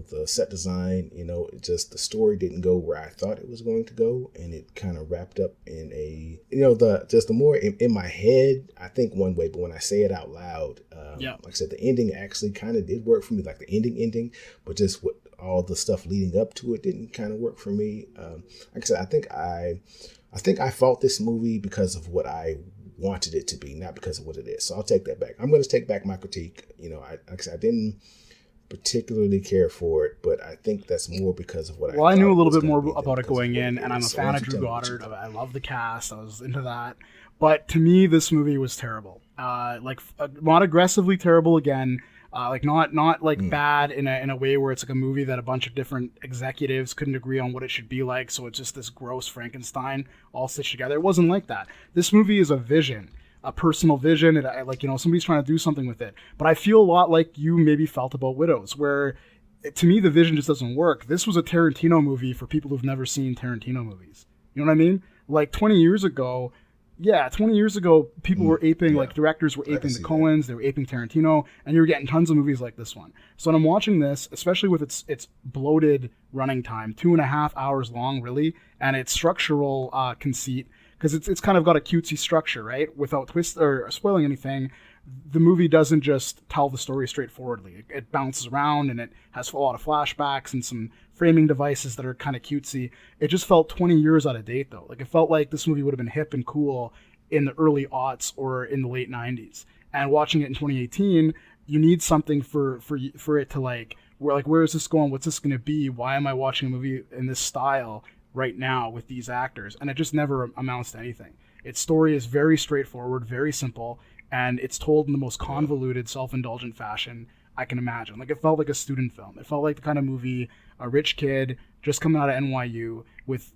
the set design. It just, the story didn't go where I thought it was going to go, and it kind of wrapped up in a the more in my head, I think one way, but when I say it out loud, like I said, the ending actually kind of did work for me, like the ending, but just what all the stuff leading up to it didn't kind of work for me. Like I said, I think I fought this movie because of what I wanted it to be, not because of what it is. So I'll take that back. I'm going to take back my critique. Like I said, I didn't particularly care for it, but I think that's more because of what I knew a little bit more about it going in, and I'm a fan of Drew Goddard. I love the cast. I was into that. But to me, this movie was terrible. Not aggressively terrible again. Not bad in a way where it's like a movie that a bunch of different executives couldn't agree on what it should be like, so it's just this gross Frankenstein all stitched together. It wasn't like that. This movie is a vision, a personal vision, and somebody's trying to do something with it. But I feel a lot like you maybe felt about Widows, where to me the vision just doesn't work. This was a Tarantino movie for people who've never seen Tarantino movies. You know what I mean? Like 20 years ago, people were aping, directors were aping the Coens, they were aping Tarantino, and you were getting tons of movies like this one. So when I'm watching this, especially with its bloated running time, 2.5 hours long, really, and its structural conceit, because it's kind of got a cutesy structure, right? Without twist or spoiling anything, the movie doesn't just tell the story straightforwardly. It bounces around, and it has a lot of flashbacks and some framing devices that are kind of cutesy. It just felt 20 years out of date, though. Like, it felt like this movie would have been hip and cool in the early aughts or in the late 90s. And watching it in 2018, you need something for it to where is this going? What's this going to be? Why am I watching a movie in this style right now with these actors? And it just never amounts to anything. Its story is very straightforward, very simple, and it's told in the most convoluted, self-indulgent fashion I can imagine. Like, it felt like a student film. It felt like the kind of movie a rich kid just coming out of NYU with,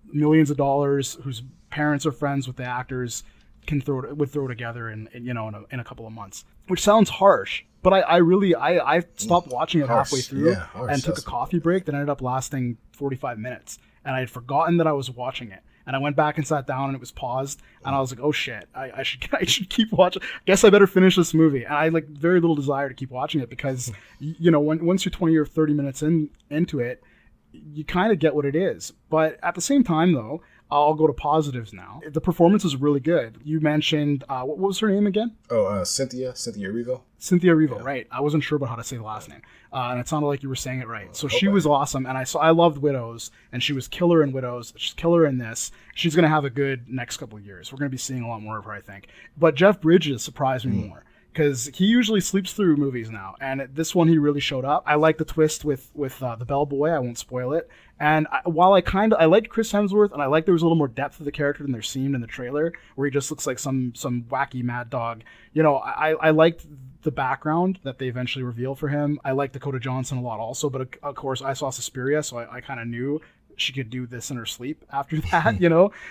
millions of dollars, whose parents are friends with the actors, would throw together in a couple of months. Which sounds harsh, but I stopped watching it halfway through and took a coffee break that ended up lasting 45 minutes. And I had forgotten that I was watching it. And I went back and sat down, and it was paused, and I was like, "Oh shit! I should keep watching. Guess I better finish this movie." And I very little desire to keep watching it because, once you're 20 or 30 minutes into it, you kind of get what it is. But at the same time, though, I'll go to positives now. The performance is really good. You mentioned, what was her name again? Cynthia Erivo. Cynthia Erivo, right. I wasn't sure about how to say the last name. And it sounded like you were saying it right. So she was awesome. And I loved Widows, and she was killer in Widows. She's killer in this. She's going to have a good next couple of years. We're going to be seeing a lot more of her, I think. But Jeff Bridges surprised me more, because he usually sleeps through movies now, and this one he really showed up. I like the twist with the bellboy. I won't spoil it. And while I liked Chris Hemsworth, and I liked there was a little more depth to the character than there seemed in the trailer, where he just looks like some wacky mad dog. I liked the background that they eventually reveal for him. I like Dakota Johnson a lot also, but of course I saw Suspiria, so I kind of knew she could do this in her sleep after that.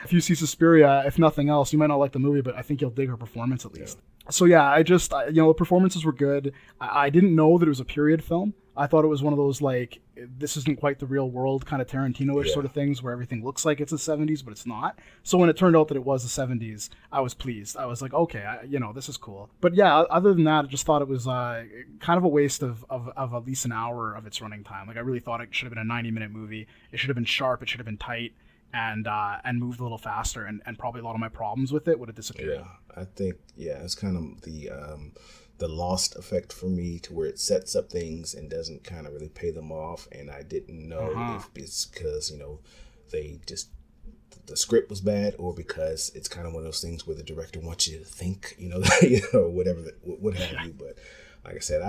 If you see Suspiria, if nothing else, you might not like the movie, but I think you'll dig her performance at least. So yeah, the performances were good. I didn't know that it was a period film. I thought it was one of those, like, this isn't quite the real world kind of Tarantino-ish sort of things where everything looks like it's the 70s, but it's not. So when it turned out that it was the 70s, I was pleased. I was like, okay, this is cool. But yeah, other than that, I just thought it was kind of a waste of at least an hour of its running time. Like, I really thought it should have been a 90-minute movie. It should have been sharp. It should have been tight. And moved a little faster, and probably a lot of my problems with it would have disappeared. Yeah, I think it's kind of the Lost effect for me, to where it sets up things and doesn't kind of really pay them off. And I didn't know if it's because they just, the script was bad, or because it's kind of one of those things where the director wants you to think, whatever, what have you. But like I said,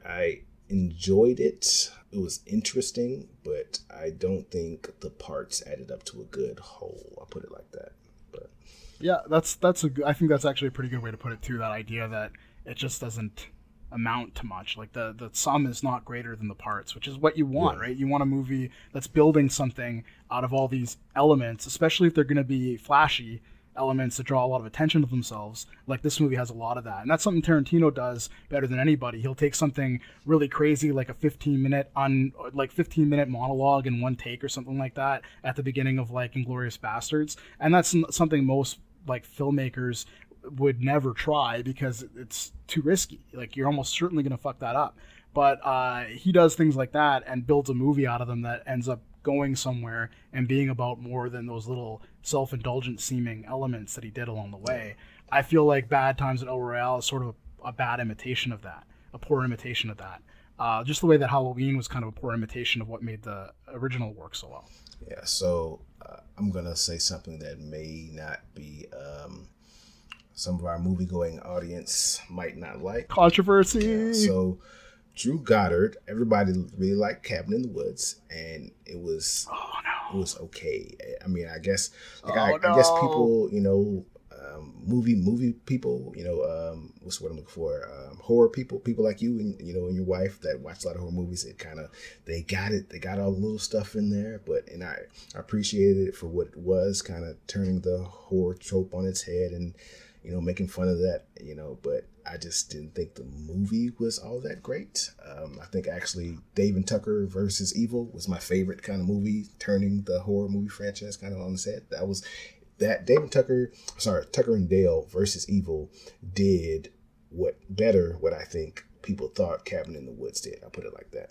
I enjoyed it. It was interesting, but I don't think the parts added up to a good whole. I'll put it like that. But yeah, I think that's actually a pretty good way to put it too. That idea that it just doesn't amount to much. Like the sum is not greater than the parts, which is what you want, right? You want a movie that's building something out of all these elements, especially if they're going to be flashy elements that draw a lot of attention to themselves. Like, this movie has a lot of that, and that's something Tarantino does better than anybody. He'll take something really crazy, like a 15-minute monologue in one take or something like that at the beginning of, like, Inglourious Bastards, and that's something most, like, filmmakers would never try because it's too risky. Like, you're almost certainly going to fuck that up. But he does things like that and builds a movie out of them that ends up going somewhere and being about more than those little self-indulgent seeming elements that he did along the way. I feel like Bad Times at El Royale is sort of a bad imitation of that, a poor imitation of that. Just the way that Halloween was kind of a poor imitation of what made the original work so well. Yeah, so I'm going to say something that may not be some of our movie-going audience might not like. Controversy! Yeah, so Drew Goddard, everybody really liked Cabin in the Woods, and it was it was okay. I mean, I guess I guess people, movie people, what's the word I'm looking for? Horror people like you and and your wife that watch a lot of horror movies. It kind of they got all the little stuff in there, and I appreciated it for what it was, kind of turning the horror trope on its head and making fun of that, but I just didn't think the movie was all that great. I think actually Dave and Tucker versus Evil was my favorite kind of movie, turning the horror movie franchise kind of on its head. Tucker and Dale versus Evil did what I think people thought Cabin in the Woods did. I'll put it like that.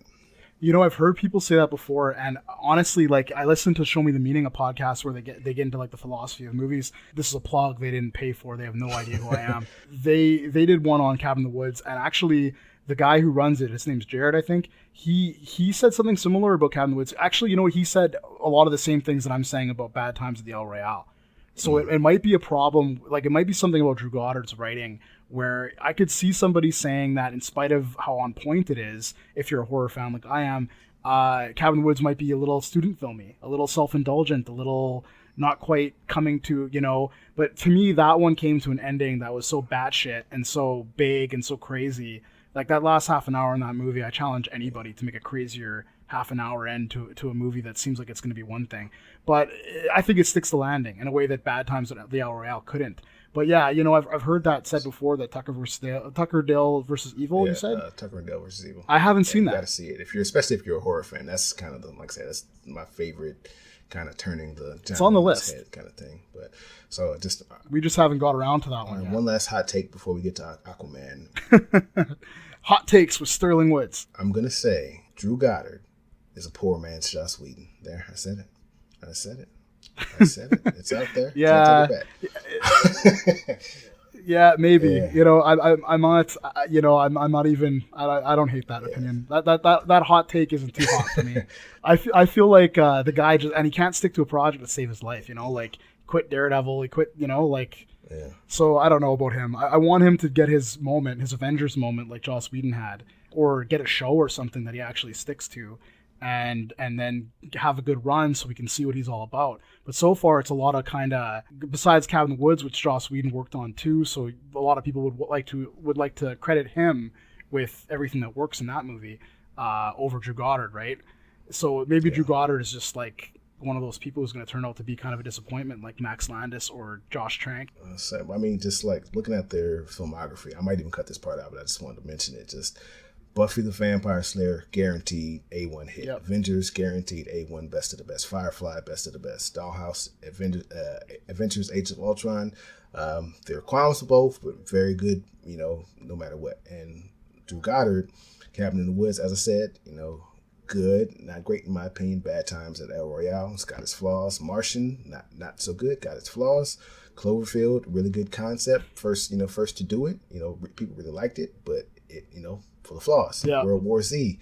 I've heard people say that before, and honestly, like, I listened to Show Me the Meaning, a podcast where they get into like the philosophy of movies. This is a plug they didn't pay for. They have no idea who I am. They did one on Cabin in the Woods, and actually the guy who runs it, his name's Jared, I think, he said something similar about Cabin in the Woods. Actually, he said a lot of the same things that I'm saying about Bad Times at the El Royale. So it might be a problem, like it might be something about Drew Goddard's writing where I could see somebody saying that in spite of how on point it is, if you're a horror fan like I am, Cabin in the Woods might be a little student filmy, a little self-indulgent, a little not quite coming to, but to me that one came to an ending that was so batshit and so big and so crazy. Like that last half an hour in that movie, I challenge anybody to make a crazier half an hour end to a movie that seems like it's going to be one thing. But I think it sticks the landing in a way that Bad Times at the El Royale couldn't. But yeah, I've heard that said before, that Tucker Dale versus Evil, you said? Tucker and Dale versus Evil. I haven't seen that. You got to see it. Especially if you're a horror fan. That's kind of like I said, that's my favorite kind of turning the it's on the list head kind of thing. But so we just haven't got around to that one yet. One last hot take before we get to Aquaman. Hot takes with Sterling Woods. I'm gonna say Drew Goddard is a poor man's Joss Whedon. There, I said it. I said it. It's out there. Yeah. Can't take it back. Yeah, maybe. Yeah. You know, I'm not. You know, I'm not even. I don't hate that opinion. That hot take isn't too hot for me. I feel like the guy just, and he can't stick to a project to save his life. You know, like quit Daredevil. He quit. You know, like. Yeah. So I don't know about him. I want him to get his moment, his Avengers moment, like Joss Whedon had, or get a show or something that he actually sticks to, and then have a good run so we can see what he's all about. But so far, it's a lot of kind of, besides Cabin in the Woods, which Joss Whedon worked on too. So a lot of people would like to credit him with everything that works in that movie over Drew Goddard, right? So maybe Drew Goddard is just like one of those people who's going to turn out to be kind of a disappointment, like Max Landis or Josh Trank. So, I mean, just like looking at their filmography, I might even cut this part out, but I just wanted to mention it. Just Buffy the Vampire Slayer, guaranteed A1 hit. Yep. Avengers, guaranteed A1 best of the best. Firefly, best of the best. Dollhouse, Avengers, Age of Ultron. They're clowns for both, but very good, you know, no matter what. And Drew Goddard, Cabin in the Woods, as I said, you know, good, not great in my opinion. Bad Times at El Royale, it's got its flaws. Martian, not so good, got its flaws. Cloverfield, really good concept. First to do it. You know, people really liked it, but it, you know, full of flaws. Yeah. World War Z,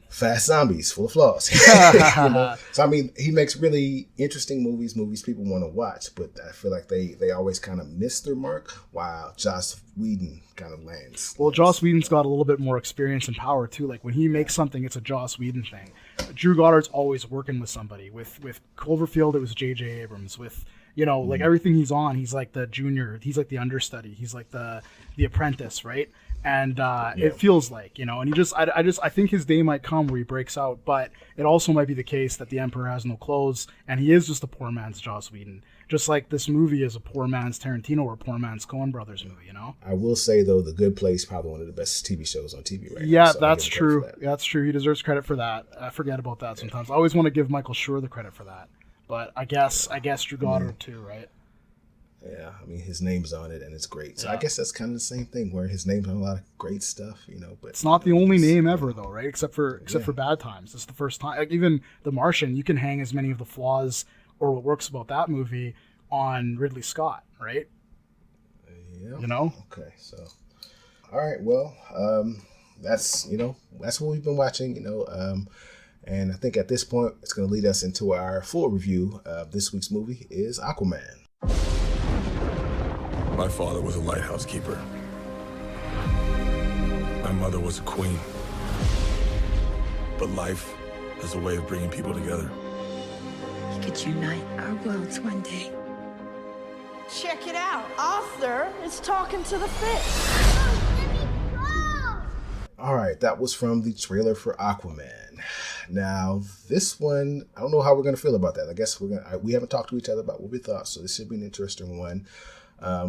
Fast Zombies, full of flaws. You know? So I mean, he makes really interesting movies people want to watch, but I feel like they always kind of miss their mark, while Joss Whedon kind of lands. Well, Joss Whedon's got a little bit more experience and power too. Like when he makes something, it's a Joss Whedon thing. Drew Goddard's always working with somebody. With Cloverfield, it was J.J. Abrams. With, you know, like everything he's on, he's like the junior, he's like the understudy, he's like the apprentice, right? And it feels like, you know, and I think his day might come where he breaks out, but it also might be the case that the Emperor has no clothes, and he is just a poor man's Joss Whedon. Just like this movie is a poor man's Tarantino or a poor man's Coen Brothers movie, you know? I will say, though, The Good Place, probably one of the best TV shows on TV right now. Yeah, So that's true. That's true. He deserves credit for that. I forget about that sometimes. I always want to give Michael Schur the credit for that. But I guess Drew Goddard too, right? Yeah, I mean, his name's on it, and it's great. So I guess that's kind of the same thing, where his name's on a lot of great stuff, you know. But it's not the only name ever, though, right? Except for Bad Times. It's the first time. Like, even The Martian, you can hang as many of the flaws or what works about that movie on Ridley Scott, right? Yeah. You know? Okay, so all right, well, that's what we've been watching, you know. And I think at this point, it's going to lead us into our full review of this week's movie is Aquaman. My father was a lighthouse keeper. My mother was a queen. But life has a way of bringing people together. We could unite our worlds one day. Check it out. Arthur is talking to the fish. All right, that was from the trailer for Aquaman. Now, this one, I don't know how we're going to feel about that. I guess we haven't talked to each other about what we thought, so this should be an interesting one.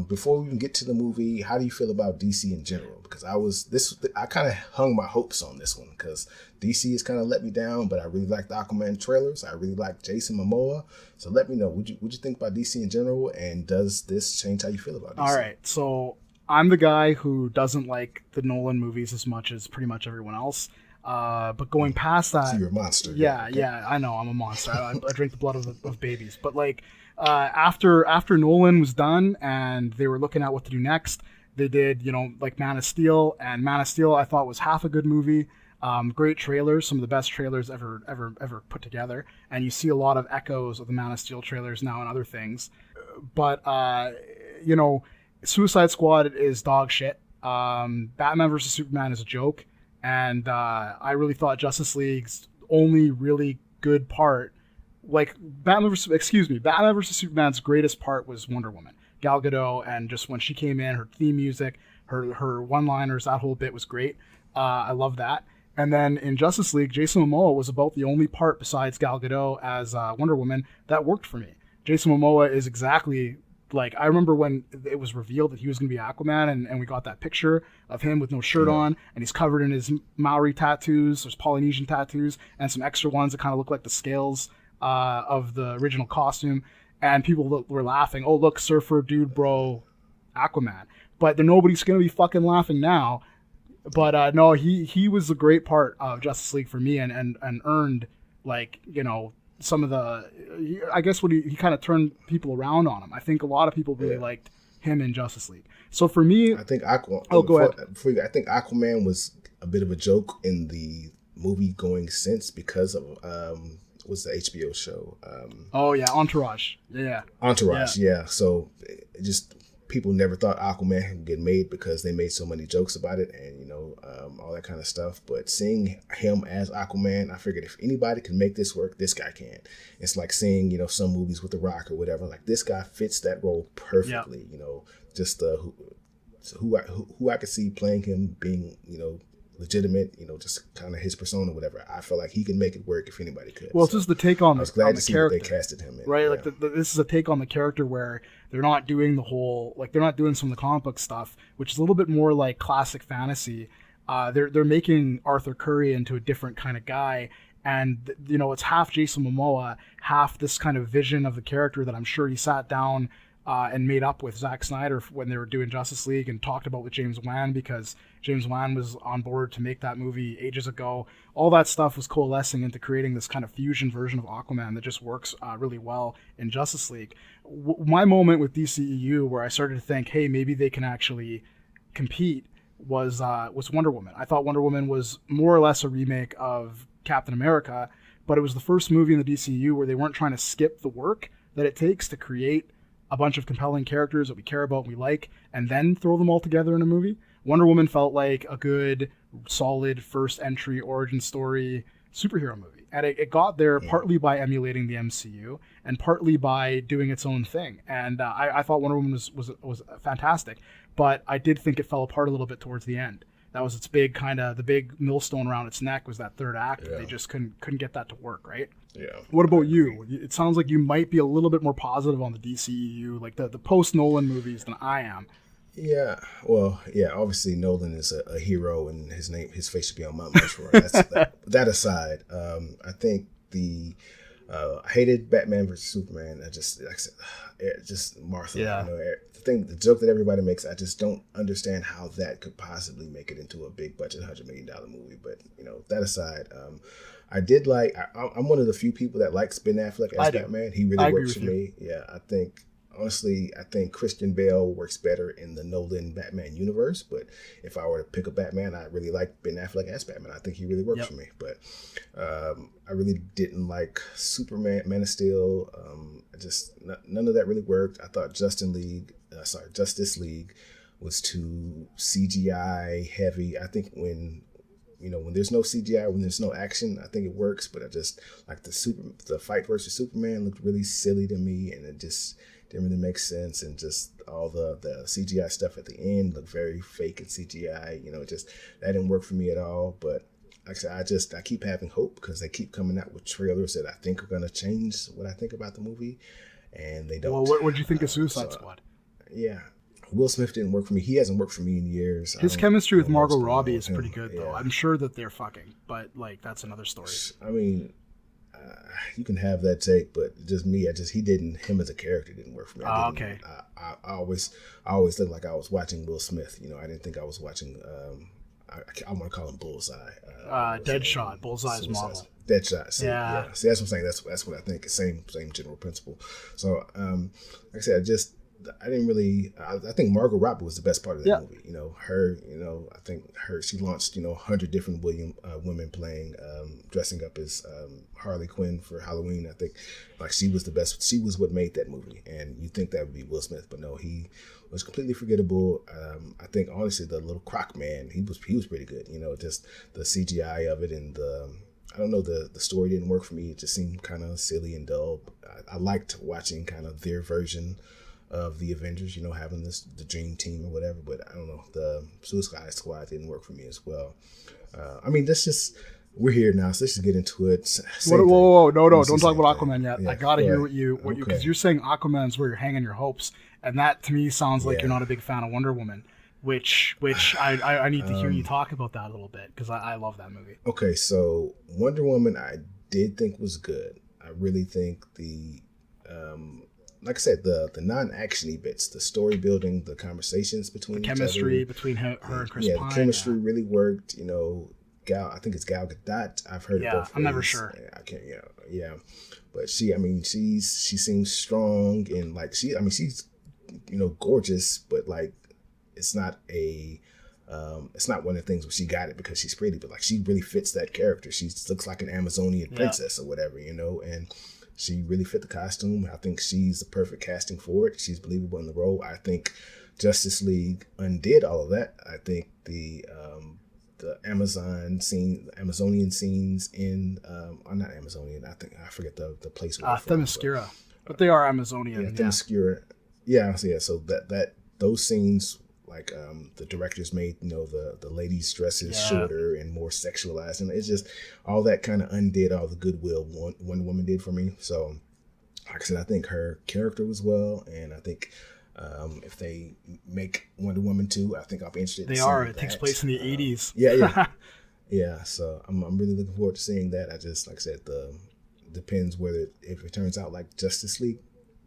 Before we even get to the movie, how do you feel about DC in general? Because I kind of hung my hopes on this one because DC has kind of let me down, but I really like the Aquaman trailers. I really like Jason Momoa. So let me know, what you think about DC in general, and does this change how you feel about DC? All right, so I'm the guy who doesn't like the Nolan movies as much as pretty much everyone else. But going past that, so you're a monster. Yeah, I know I'm a monster. I drink the blood of babies. But like after Nolan was done and they were looking at what to do next, they did, you know, like Man of Steel, and Man of Steel I thought was half a good movie. Great trailers, some of the best trailers ever put together, and you see a lot of echoes of the Man of Steel trailers now and other things. But you know, Suicide Squad is dog shit. Batman vs Superman is a joke. And I really thought Justice League's only really good part, like Batman vs Superman's greatest part was Wonder Woman, Gal Gadot, and just when she came in, her theme music, her one-liners, that whole bit was great. I love that. And then in Justice League, Jason Momoa was about the only part besides Gal Gadot as Wonder Woman that worked for me. Jason Momoa is exactly like, I remember when it was revealed that he was going to be Aquaman, and we got that picture of him with no shirt on, and he's covered in his Maori tattoos, there's Polynesian tattoos, and some extra ones that kind of look like the scales of the original costume, and people were laughing, oh, look, surfer dude bro Aquaman. But nobody's going to be fucking laughing now. But no, he was a great part of Justice League for me, and earned, like, you know, some of the, I guess what he kind of turned people around on him. I think a lot of people really liked him in Justice League. So for me, I think go ahead. I think Aquaman was a bit of a joke in the movie going sense because of what's the HBO show? Entourage. Yeah. Entourage. Yeah. So it just people never thought Aquaman could get made because they made so many jokes about it and all that kind of stuff. But seeing him as Aquaman, I figured if anybody can make this work, this guy can. It's like seeing some movies with The Rock or whatever. Like this guy fits that role perfectly. Just who I could see playing him being legitimate, just kind of his persona, whatever. I feel like he can make it work if anybody could. Well, it's just the take on I was glad to see what they casted him in. Right, yeah. like this is a take on the character where they're not doing the whole, like they're not doing some of the comic book stuff, which is a little bit more like classic fantasy. They're making Arthur Curry into a different kind of guy, and it's half Jason Momoa, half this kind of vision of the character that I'm sure he sat down and made up with Zack Snyder when they were doing Justice League and talked about with James Wan, because James Wan was on board to make that movie ages ago. All that stuff was coalescing into creating this kind of fusion version of Aquaman that just works really well in Justice League. My moment with DCEU where I started to think, hey, maybe they can actually compete was Wonder Woman. I thought Wonder Woman was more or less a remake of Captain America, but it was the first movie in the DCEU where they weren't trying to skip the work that it takes to create a bunch of compelling characters that we care about and we like, and then throw them all together in a movie. Wonder Woman felt like a good, solid first entry origin story superhero movie. And it got there partly by emulating the MCU and partly by doing its own thing. And I thought Wonder Woman was fantastic, but I did think it fell apart a little bit towards the end. That was its big the big millstone around its neck was that third act. Yeah. They just couldn't get that to work, right? Yeah. What about you? It sounds like you might be a little bit more positive on the DCEU, like the post-Nolan movies than I am. Yeah, well, yeah. Obviously, Nolan is a hero, and his face should be on Mount Rushmore. That aside, I think I hated Batman versus Superman. I just Martha. Yeah. The joke that everybody makes, I just don't understand how that could possibly make it into a big budget $100 million movie. But that aside, I did like. I'm one of the few people that likes Ben Affleck as Batman. He really works for me. Yeah, I think. Honestly, I think Christian Bale works better in the Nolan Batman universe. But if I were to pick a Batman, I really like Ben Affleck as Batman. I think he really works for me. But I really didn't like Superman, Man of Steel. None of that really worked. I thought Justice League was too CGI heavy. I think when there's no CGI, when there's no action, I think it works. But I just like the fight versus Superman looked really silly to me, and it just didn't really make sense. And just all the CGI stuff at the end looked very fake and CGI. That didn't work for me at all. But like I said, I keep having hope because they keep coming out with trailers that I think are going to change what I think about the movie, and they don't. Well, what did you think of Suicide Squad? Yeah. Will Smith didn't work for me. He hasn't worked for me in years. His chemistry with Margot Robbie is pretty good, though. I'm sure that they're fucking, but that's another story. I mean, you can have that take, but just me, him as a character didn't work for me. Okay. I always looked like I was watching Will Smith. I didn't think I was watching. I want to call him Bullseye. Deadshot. Bullseye is Marvel. Deadshot. See, yeah. See, that's what I'm saying. That's what I think. Same general principle. So, like I said, I didn't really. I think Margot Robbie was the best part of that movie. Her. I think she launched 100 different women playing, dressing up as Harley Quinn for Halloween. I think she was the best. She was what made that movie. And you think that would be Will Smith, but no, he was completely forgettable. I think honestly, the little Croc Man, he was pretty good. Just the CGI of it and I don't know, the story didn't work for me. It just seemed kind of silly and dull. I liked watching kind of their version of the Avengers, having the Dream Team or whatever, but I don't know, the Suicide Squad didn't work for me as well. We're here now, so let's just get into it. Whoa, no, don't talk about Aquaman yet. Yeah, I gotta hear what you, because you're saying Aquaman's where you're hanging your hopes, and that to me sounds like you're not a big fan of Wonder Woman, which I need to hear you talk about that a little bit, because I love that movie. Okay, so Wonder Woman I did think was good. I really think like I said, the non-action-y bits, the story building, the conversations between chemistry between her and Chris Pine. The chemistry really worked. Gal. I think it's Gal Gadot. I've heard Yeah, both. I'm never ways. sure. I can't. Yeah. But she seems strong and like she's gorgeous, but like it's not one of the things where she got it because she's pretty, but like she really fits that character. She looks like an Amazonian princess or whatever, and she really fit the costume. I think she's the perfect casting for it. She's believable in the role. I think Justice League undid all of that. I think the Amazonian scenes in not Amazonian. I forget the place. Themyscira, but they are Amazonian. Yeah, Themyscira. Yeah. So that those scenes, like the directors made the ladies' dresses shorter and more sexualized, and it's just all that kind of undid all the goodwill Wonder Woman did for me. So like I said, I think her character was well, and I think if they make Wonder Woman 2, I think I'll be interested. It takes place in the 80s. Yeah. So I'm really looking forward to seeing that. I just, like I said, depends if it turns out like Justice League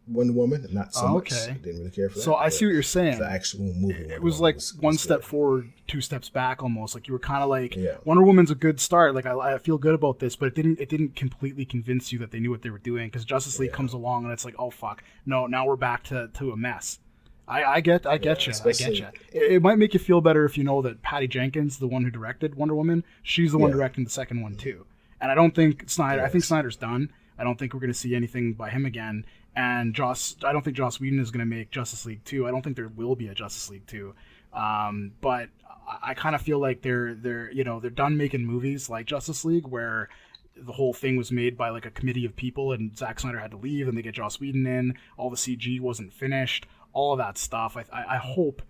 Wonder Woman, not so much. Didn't really care for that. So I see what you're saying. The actual movie. It was like one step forward, two steps back, almost. Like you were kind of like, yeah. Wonder Woman's a good start. Like I feel good about this, but it didn't completely convince you that they knew what they were doing, because Justice League comes along and it's like, oh fuck, no, now we're back to a mess. I get you. It might make you feel better if you know that Patty Jenkins, the one who directed Wonder Woman, she's the one directing the second one too. And I don't think Snyder. I think Snyder's done. I don't think we're going to see anything by him again. And I don't think Joss Whedon is going to make Justice League 2. I don't think there will be a Justice League 2. But I kind of feel like they're done making movies like Justice League, where the whole thing was made by like a committee of people, and Zack Snyder had to leave, and they get Joss Whedon in. All the CG wasn't finished. All of that stuff. I hope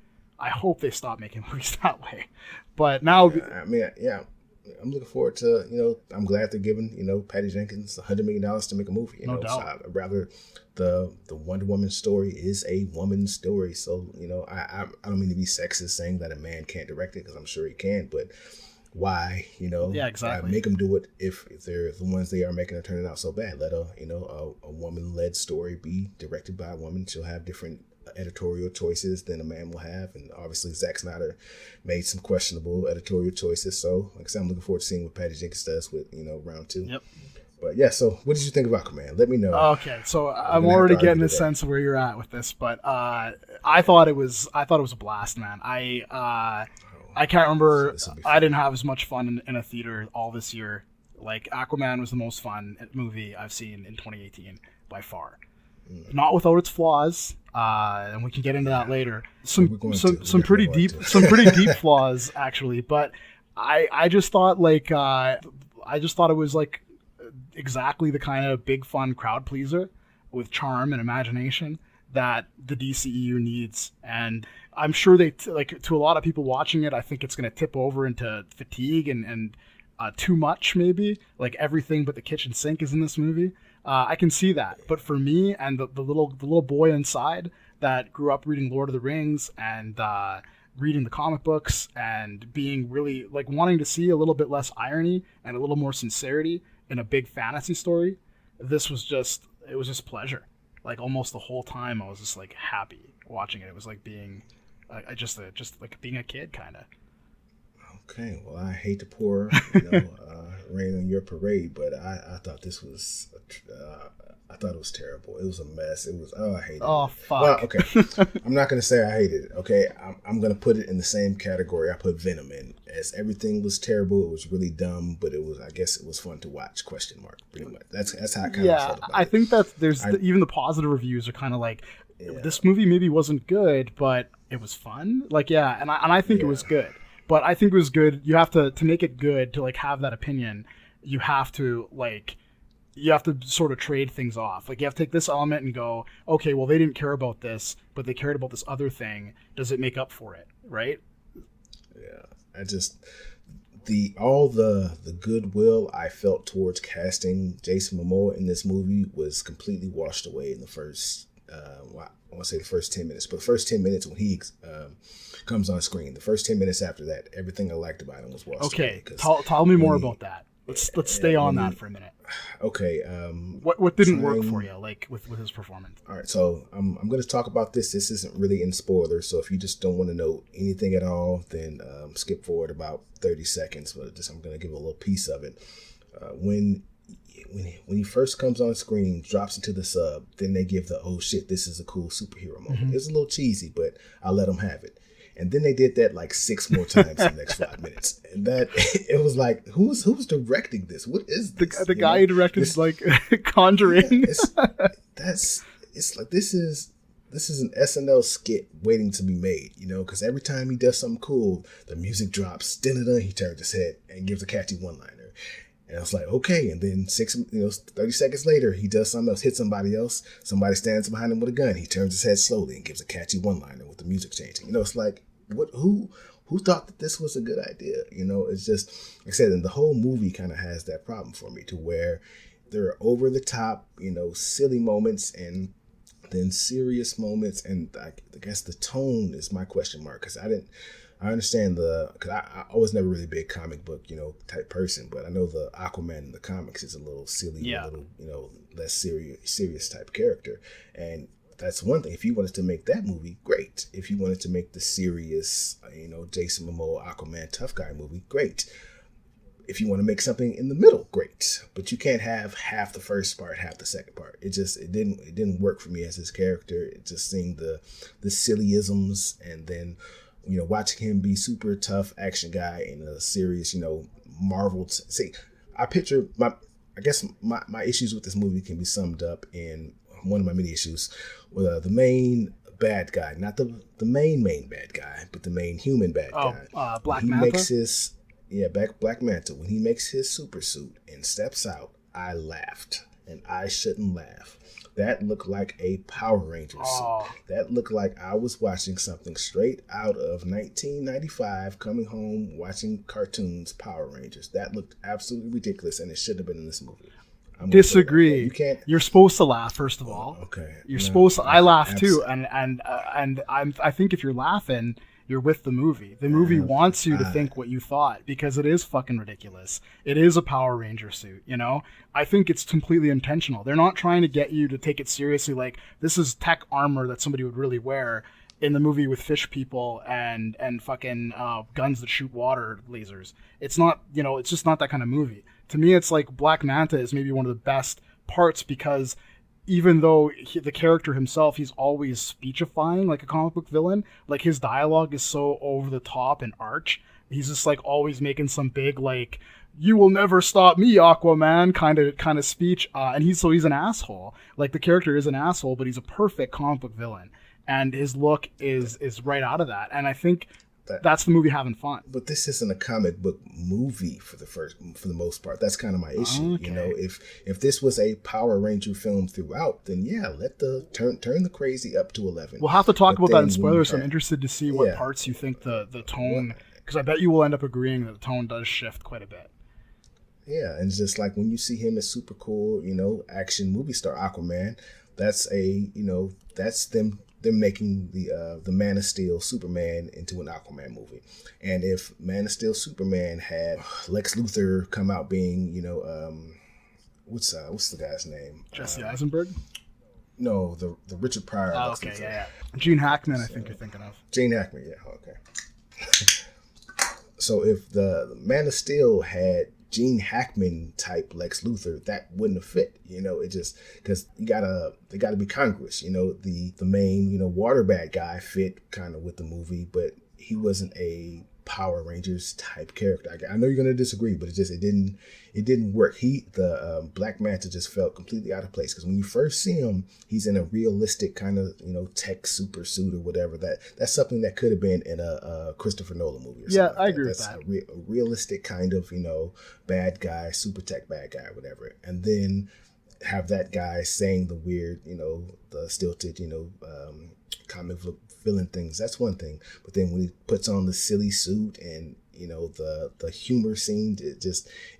they stop making movies that way. But now, I'm looking forward to, I'm glad they're giving, Patty Jenkins $100 million to make a movie. No doubt. So I'd rather the Wonder Woman story is a woman's story. So, I don't mean to be sexist saying that a man can't direct it, because I'm sure he can, but why, Yeah, exactly. Make them do it if they're the ones they are making are turning out so bad. Let a woman-led story be directed by a woman. She'll have different editorial choices than a man will have, and obviously Zack Snyder made some questionable editorial choices. So, like I said, I'm looking forward to seeing what Patty Jenkins does with round 2. Yep. But yeah, so what did you think of Aquaman? Let me know. Okay, so I'm already getting a sense of where you're at with this, but I thought it was a blast, man. I can't remember. I didn't have as much fun in a theater all this year. Like, Aquaman was the most fun movie I've seen in 2018 by far. Not without its flaws, and we can get into that later. Some pretty deep flaws, actually. But I just thought it was like exactly the kind of big fun crowd pleaser with charm and imagination that the DCEU needs. And I'm sure to a lot of people watching it, I think it's going to tip over into fatigue and too much, maybe. Like, everything but the kitchen sink is in this movie. I can see that, but for me and the little boy inside that grew up reading Lord of the Rings and reading the comic books and being really like wanting to see a little bit less irony and a little more sincerity in a big fantasy story, it was just pleasure. Like, almost the whole time I was just like happy watching it. It was like being just like being a kid, kind of. Okay, well, I hate to pour rain on your parade, but I thought this was I thought it was terrible. It was a mess. I hated it. Oh, fuck. Well, okay, I'm not gonna say I hated it. Okay, I'm gonna put it in the same category I put Venom in. As everything was terrible, it was really dumb, but I guess it was fun to watch. ? Pretty much. That's how I kind of felt about it. I think that even the positive reviews are kind of like, this movie maybe wasn't good, but it was fun. Like, yeah, and I think it was good. But I think it was good. You have to make it good, to like have that opinion. You have to sort of trade things off. Like, you have to take this element and go, okay, well, they didn't care about this, but they cared about this other thing. Does it make up for it? Right? Yeah. All the goodwill I felt towards casting Jason Momoa in this movie was completely washed away in the first, I want to say the first 10 minutes, but the first 10 minutes when he comes on screen, the first 10 minutes after that, everything I liked about him was washed away. Okay, tell me more about that. Let's stay on that for a minute. Okay. What didn't work for you, like with his performance? All right, so I'm going to talk about this. This isn't really in spoilers, so if you just don't want to know anything at all, then skip forward about 30 seconds. But I'm going to give a little piece of it. When he first comes on screen, drops into the sub, then they give the "oh shit, this is a cool superhero" moment. Mm-hmm. It's a little cheesy, but I'll let them have it. And then they did that like 6 more times in the next 5 minutes, and that it was like, who's directing this? What is this? The guy who directed like Conjuring. Yeah, it's like this is an SNL skit waiting to be made, because every time he does something cool, the music drops. Then he turns his head and gives a catchy one-liner. And I was like, okay. And then 30 seconds later, he does something else, hits somebody else. Somebody stands behind him with a gun. He turns his head slowly and gives a catchy one-liner with the music changing. It's like, who thought that this was a good idea? It's just, like I said, and the whole movie kind of has that problem for me, to where there are over the top, silly moments and then serious moments. And I guess the tone is my question mark, because I understand because I was never really a big comic book, type person, but I know the Aquaman in the comics is a little silly, a little, less serious type character. And that's one thing. If you wanted to make that movie, great. If you wanted to make the serious, Jason Momoa Aquaman tough guy movie, great. If you want to make something in the middle, great. But you can't have half the first part, half the second part. It didn't work for me as his character. It just seeing the sillyisms, and then watching him be super tough action guy in a serious, Marvel. See, I picture I guess my issues with this movie can be summed up in one of my many issues with the main bad guy, not the main bad guy, but the main human bad guy. Black he Manta? makes his Black Manta. When he makes his super suit and steps out, I laughed, and I shouldn't laugh. That looked like a Power Ranger suit. That looked like I was watching something straight out of 1995, coming home, watching cartoons, Power Rangers. That looked absolutely ridiculous, and it shouldn't have been in this movie. Disagree. You can't. You're supposed to laugh, first of all. Okay. You're supposed to. I laugh too, and I think if you're laughing, you're with the movie. The movie wants you to think what you thought, because it is fucking ridiculous. It is a Power Ranger suit, I think it's completely intentional. They're not trying to get you to take it seriously, like this is tech armor that somebody would really wear in the movie with fish people and fucking guns that shoot water lasers. It's not, it's just not that kind of movie. To me, it's like Black Manta is maybe one of the best parts, because even though the character himself, he's always speechifying like a comic book villain, like his dialogue is so over the top and arch. He's just like always making some big like, "You will never stop me, Aquaman" kind of speech, and he's an asshole. Like the character is an asshole, but he's a perfect comic book villain, and his look is right out of that. And I think that's the movie having fun. But this isn't a comic book movie for the most part. That's kind of my issue. Okay. If this was a Power Ranger film throughout, then let the turn the crazy up to 11. We'll have to talk about that in spoilers. So I'm interested to see what parts you think the tone, because I bet you will end up agreeing that the tone does shift quite a bit. Yeah, and it's just like when you see him as super cool, action movie star Aquaman, that's that's them making the Man of Steel Superman into an Aquaman movie. And if Man of Steel Superman had Lex Luthor come out being, what's the guy's name? Jesse Eisenberg? No, the Richard Pryor. Oh, okay, yeah. Gene Hackman, I think you're thinking of. Gene Hackman, yeah, okay. So if the Man of Steel had Gene Hackman type Lex Luthor, that wouldn't have fit. It just, because they gotta be congruous. The main water bad guy fit kind of with the movie, but he wasn't a Power Rangers type character. I know you're gonna disagree, but it didn't work. The Black Manta just felt completely out of place, because when you first see him, he's in a realistic kind of tech super suit or whatever. That's something that could have been in a Christopher Nolan movie. Or yeah, like I agree with that. A realistic kind of bad guy, super tech bad guy, or whatever, and then have that guy saying the weird, the stilted, comic book villain things. That's one thing. But then when he puts on the silly suit and the humor scene, it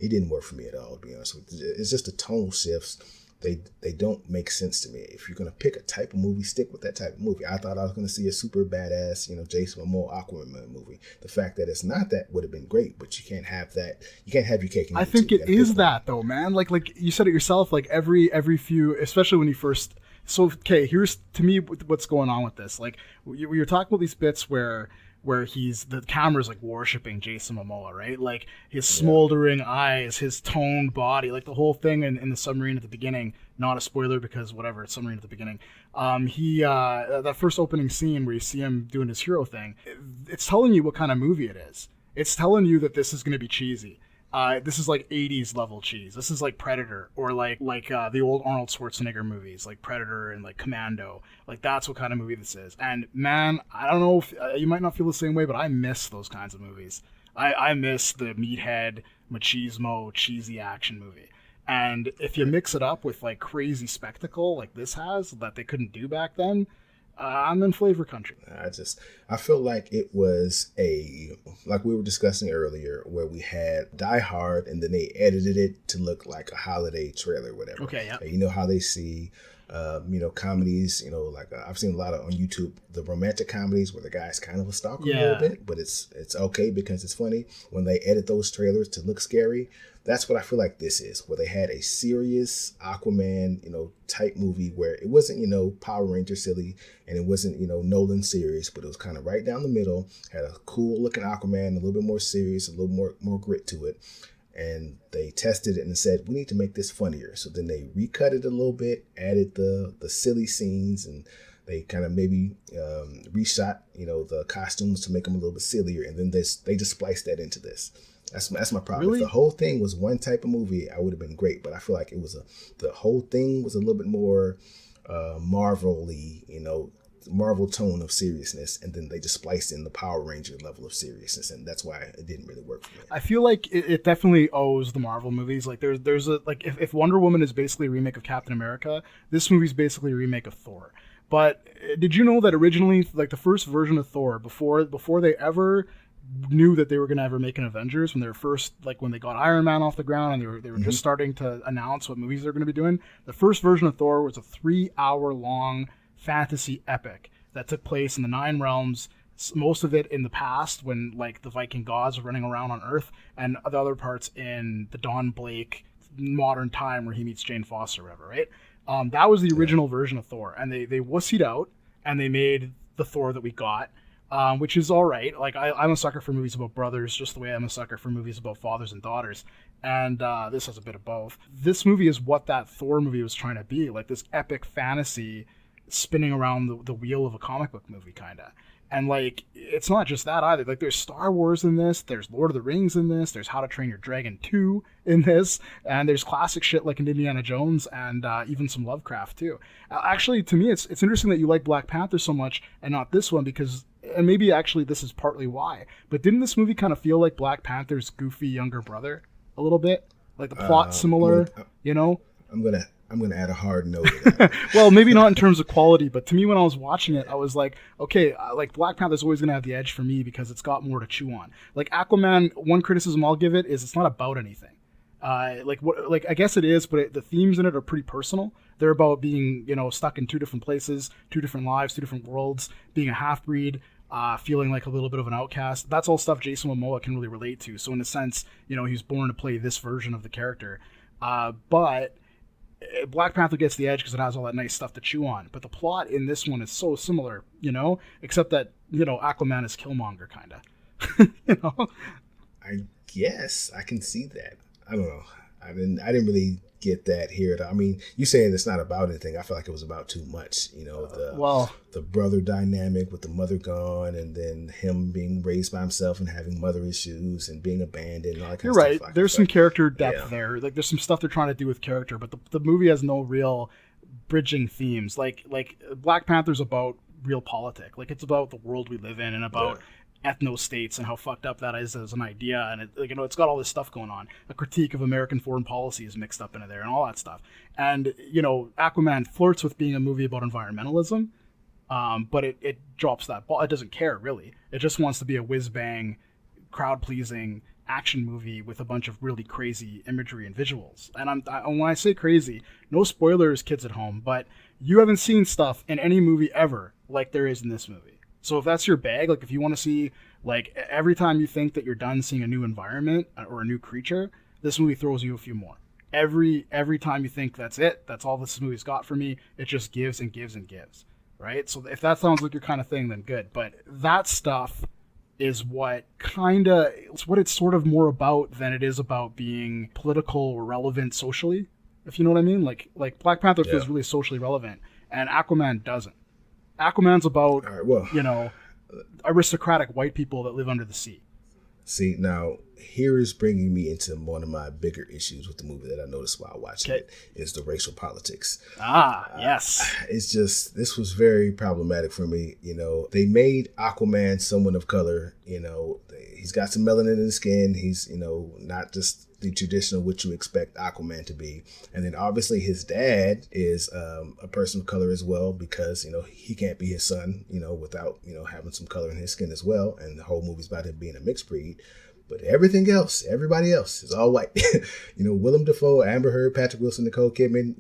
didn't work for me at all, to be honest with you. It's just the tonal shifts they don't make sense to me. If you're gonna pick a type of movie, stick with that type of movie. I thought I was gonna see a super badass, Jason Momoa Aquaman movie. The fact that it's not that would have been great, but you can't have that. You can't have your cake and eat I think it it is that though, man. Like you said it yourself. Like every few, especially when you first. So okay, here's to me what's going on with this. Like you're talking about these bits where the camera's like worshiping Jason Momoa, right? Like his smoldering eyes, his toned body, like the whole thing in the submarine at the beginning. Not a spoiler because whatever, it's submarine at the beginning. That first opening scene where you see him doing his hero thing, it's telling you what kind of movie it is. It's telling you that this is going to be cheesy. This is like 80s level cheese. This is like Predator or like the old Arnold Schwarzenegger movies, like Predator and like Commando. Like that's what kind of movie this is. And man, I don't know if you might not feel the same way, but I miss those kinds of movies. I miss the meathead, machismo, cheesy action movie. And if you mix it up with like crazy spectacle like this has that they couldn't do back then, I'm in flavor country. I feel like it was like we were discussing earlier, where we had Die Hard and then they edited it to look like a holiday trailer or whatever. Okay, yeah. You know how they see, comedies, like I've seen a lot of on YouTube, the romantic comedies where the guy's kind of a stalker a little bit, but it's okay because it's funny. When they edit those trailers to look scary, that's what I feel like this is, where they had a serious Aquaman, type movie where it wasn't, Power Ranger silly and it wasn't, Nolan serious, but it was kind of right down the middle, had a cool looking Aquaman, a little bit more serious, a little more grit to it. And they tested it and said, we need to make this funnier. So then they recut it a little bit, added the silly scenes, and they kind of maybe reshot, the costumes to make them a little bit sillier. And then they just spliced that into this. That's my problem. Really? If the whole thing was one type of movie, I would have been great. But I feel like the whole thing was a little bit more Marvel-y, Marvel tone of seriousness, and then they just spliced in the Power Ranger level of seriousness, and that's why it didn't really work for me. I feel like it definitely owes the Marvel movies. Like there's a like if Wonder Woman is basically a remake of Captain America, this movie's basically a remake of Thor. But did you know that originally, like the first version of Thor, before they ever knew that they were going to ever make an Avengers, when they were first, like when they got Iron Man off the ground and they were just starting to announce what movies they're going to be doing, the first version of Thor was a 3-hour long fantasy epic that took place in the 9 realms, most of it in the past when like the Viking gods were running around on Earth, and the other parts in the Don Blake modern time where he meets Jane Foster or whatever, right? That was the original version of Thor, and they wussied out and they made the Thor that we got, which is all right. Like I'm a sucker for movies about brothers, just the way I'm a sucker for movies about fathers and daughters. And this has a bit of both. This movie is what that Thor movie was trying to be, like this epic fantasy spinning around the wheel of a comic book movie, kind of. And like, it's not just that either. Like, there's Star Wars in this, there's Lord of the Rings in this, there's How to Train Your Dragon 2 in this, and there's classic shit like in Indiana Jones, and even some Lovecraft too. Actually, to me, it's interesting that you like Black Panther so much and not this one, because, and maybe actually this is partly why, but didn't this movie kind of feel like Black Panther's goofy younger brother a little bit? Like the plot similar, I'm gonna add a hard no to that. Well, maybe not in terms of quality, but to me when I was watching it, I was like, okay, like Black Panther's always gonna have the edge for me because it's got more to chew on. Like Aquaman, one criticism I'll give it is it's not about anything. Like I guess it is, but the themes in it are pretty personal. They're about being, stuck in 2 different places, 2 different lives, 2 different worlds, being a half-breed, feeling like a little bit of an outcast. That's all stuff Jason Momoa can really relate to. So in a sense, he was born to play this version of the character. But Black Panther gets the edge because it has all that nice stuff to chew on. But the plot in this one is so similar, except that, Aquaman is Killmonger, kind of. I guess I can see that. I don't know. I didn't really get that here. I mean, you saying it's not about anything. I feel like it was about too much. The brother dynamic with the mother gone, and then him being raised by himself and having mother issues and being abandoned. And all that kind You're of right. stuff. There's some character depth there. Like there's some stuff they're trying to do with character, but the movie has no real bridging themes. Like Black Panther's about real politics. Like it's about the world we live in and about ethno-states and how fucked up that is as an idea, and it's got all this stuff going on. A critique of American foreign policy is mixed up into there and all that stuff. And Aquaman flirts with being a movie about environmentalism, but it drops that ball. It doesn't care really. It just wants to be a whiz-bang, crowd-pleasing action movie with a bunch of really crazy imagery and visuals. And when I say crazy, no spoilers, kids at home, but you haven't seen stuff in any movie ever like there is in this movie. So if that's your bag, like if you want to see, like every time you think that you're done seeing a new environment or a new creature, this movie throws you a few more. Every time you think that's it, that's all this movie's got for me, it just gives and gives and gives, right? So if that sounds like your kind of thing, then good. But that stuff is what it's sort of more about than it is about being political or relevant socially, if you know what I mean. Like Black Panther feels really socially relevant, and Aquaman doesn't. Aquaman's about aristocratic white people that live under the sea. See, now here is bringing me into one of my bigger issues with the movie that I noticed while watching it is the racial politics. Yes. It's just, this was very problematic for me. They made Aquaman someone of color. He's got some melanin in his skin. He's, not just the traditional what you expect Aquaman to be. And then obviously his dad is a person of color as well, because he can't be his son without having some color in his skin as well. And the whole movie's about him being a mixed breed. But everybody else is all white. Willem Dafoe, Amber Heard, Patrick Wilson, Nicole Kidman,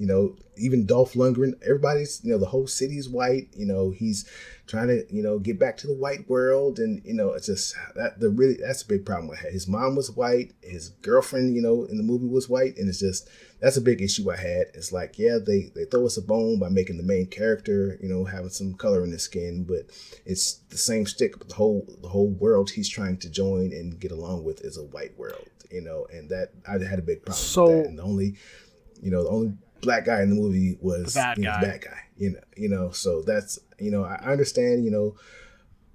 even Dolph Lundgren, everybody's, the whole city is white. He's trying to, get back to the white world. And, it's just that's a big problem I had. His mom was white. His girlfriend, in the movie was white. And it's just, that's a big issue I had. It's like, yeah, they throw us a bone by making the main character, having some color in his skin, but it's the same stick. But the whole world he's trying to join and get along with is a white world, and that I had a big problem with that. And the only black guy in the movie was the bad guy, so that's, I understand,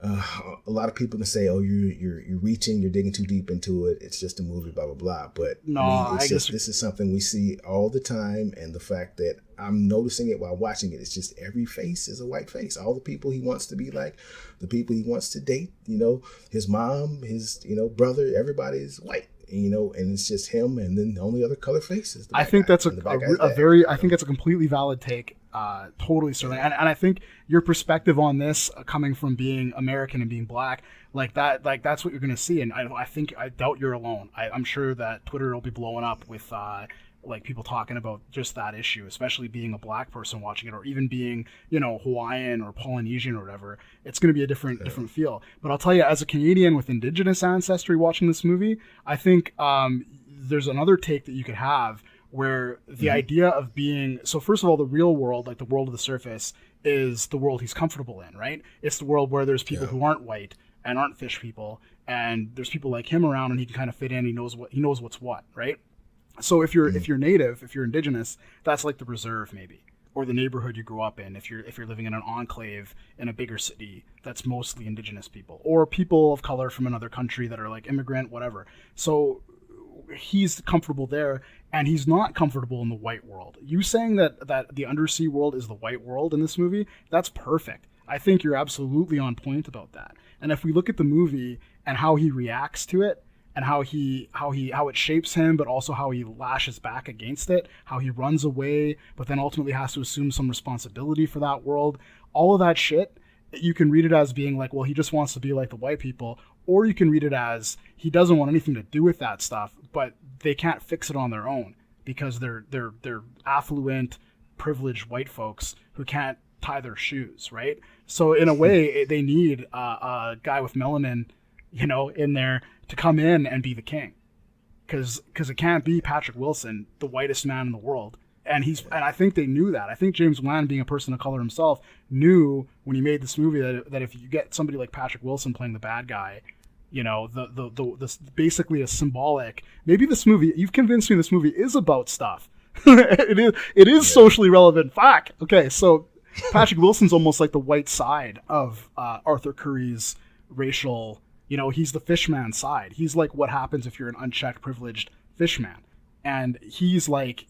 a lot of people can say, oh, you're reaching, you're digging too deep into it. It's just a movie, blah, blah, blah. But no, this is something we see all the time. And the fact that I'm noticing it while watching it, it's just every face is a white face. All the people he wants to be like, the people he wants to date, his mom, his, brother, everybody is white. And it's just him, and then the only other color face is the I think that's I think that's a completely valid take. Totally certainly, and I think your perspective on this, coming from being American and being black, that's what you're going to see. And I doubt you're alone. I'm sure that Twitter will be blowing up with people talking about just that issue, especially being a black person watching it, or even being, Hawaiian or Polynesian or whatever. It's going to be a different feel. But I'll tell you, as a Canadian with Indigenous ancestry watching this movie, I think there's another take that you could have where the idea of being, so first of all, the real world, like the world of the surface, is the world he's comfortable in, right? It's the world where there's people who aren't white and aren't fish people, and there's people like him around, and he can kind of fit in. He knows what's what, right? So if you're native, if you're indigenous, that's like the reserve maybe, or the neighborhood you grew up in. If you're living in an enclave in a bigger city, that's mostly indigenous people, or people of color from another country that are like immigrant, whatever. So he's comfortable there, and he's not comfortable in the white world. You saying that the undersea world is the white world in this movie, that's perfect. I think you're absolutely on point about that. And if we look at the movie and how he reacts to it, and how it shapes him, but also how he lashes back against it, how he runs away, but then ultimately has to assume some responsibility for that world, all of that shit, you can read it as being like, well, he just wants to be like the white people, or you can read it as he doesn't want anything to do with that stuff, but they can't fix it on their own because they're affluent, privileged white folks who can't tie their shoes, right? So in a way, they need a guy with melanin, in there to come in and be the king, because it can't be Patrick Wilson, the whitest man in the world. And I think they knew that. I think James Wan, being a person of color himself, knew when he made this movie that if you get somebody like Patrick Wilson playing the bad guy, the basically a symbolic. Maybe this movie, you've convinced me this movie is about stuff. It is socially relevant. Fuck. Okay, so Patrick Wilson's almost like the white side of Arthur Curry's racial. He's the fishman side. He's like what happens if you're an unchecked, privileged fishman. And he's like,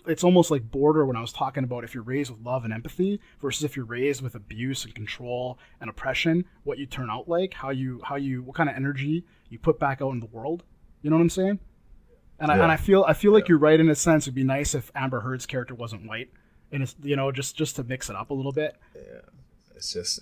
it's almost like Border when I was talking about if you're raised with love and empathy versus if you're raised with abuse and control and oppression, what you turn out like, what kind of energy you put back out in the world. You know what I'm saying? And I feel like you're right in a sense. It'd be nice if Amber Heard's character wasn't white, and it's just to mix it up a little bit. Yeah, it's just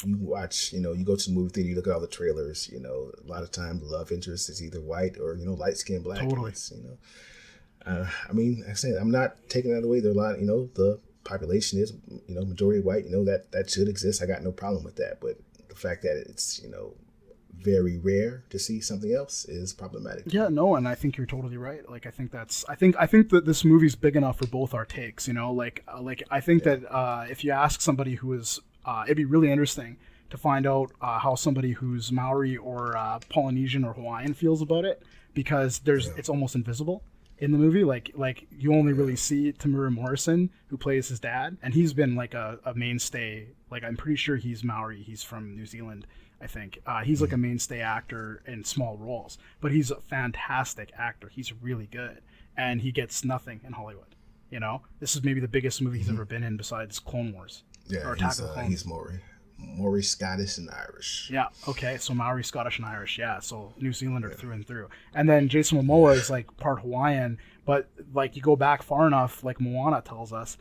you watch, you know, you go to the movie theater, you look at all the trailers, you know, a lot of times the love interest is either white or, you know, light skinned black. Totally. You know, I mean, like I said, I'm not taking that away. There are a lot, you know, the population is, you know, majority white, you know, that should exist. I got no problem with that. But the fact that it's, you know, very rare to see something else is problematic. Yeah, no, and I think you're totally right. Like, I think that this movie's big enough for both our takes, you know, like I think that if you ask somebody who is, it'd be really interesting to find out how somebody who's Maori or Polynesian or Hawaiian feels about it, because it's almost invisible in the movie. Like you only really see Tamura Morrison, who plays his dad, and he's been like a mainstay. Like, I'm pretty sure he's Maori. He's from New Zealand, I think. He's like a mainstay actor in small roles, but he's a fantastic actor. He's really good, and he gets nothing in Hollywood. You know, this is maybe the biggest movie he's ever been in besides Clone Wars. Yeah, or Attack of the Clones. He's Maori, Scottish, and Irish. Yeah, okay, so Maori, Scottish, and Irish. Yeah, so New Zealander through and through. And then Jason Momoa is like part Hawaiian, but like you go back far enough, like Moana tells us,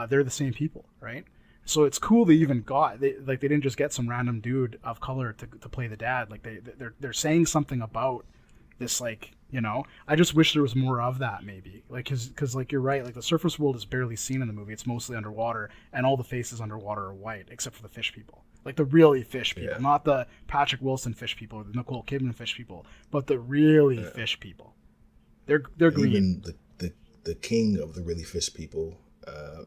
they're the same people, right? So it's cool they even they didn't just get some random dude of color to play the dad. Like they're saying something about this, like, you know. I just wish there was more of that, maybe, like, because like you're right, like the surface world is barely seen in the movie. It's mostly underwater, and all the faces underwater are white except for the fish people, like the really fish people, not the Patrick Wilson fish people or the Nicole Kidman fish people, but the really fish people. They're green. Even the king of the really fish people.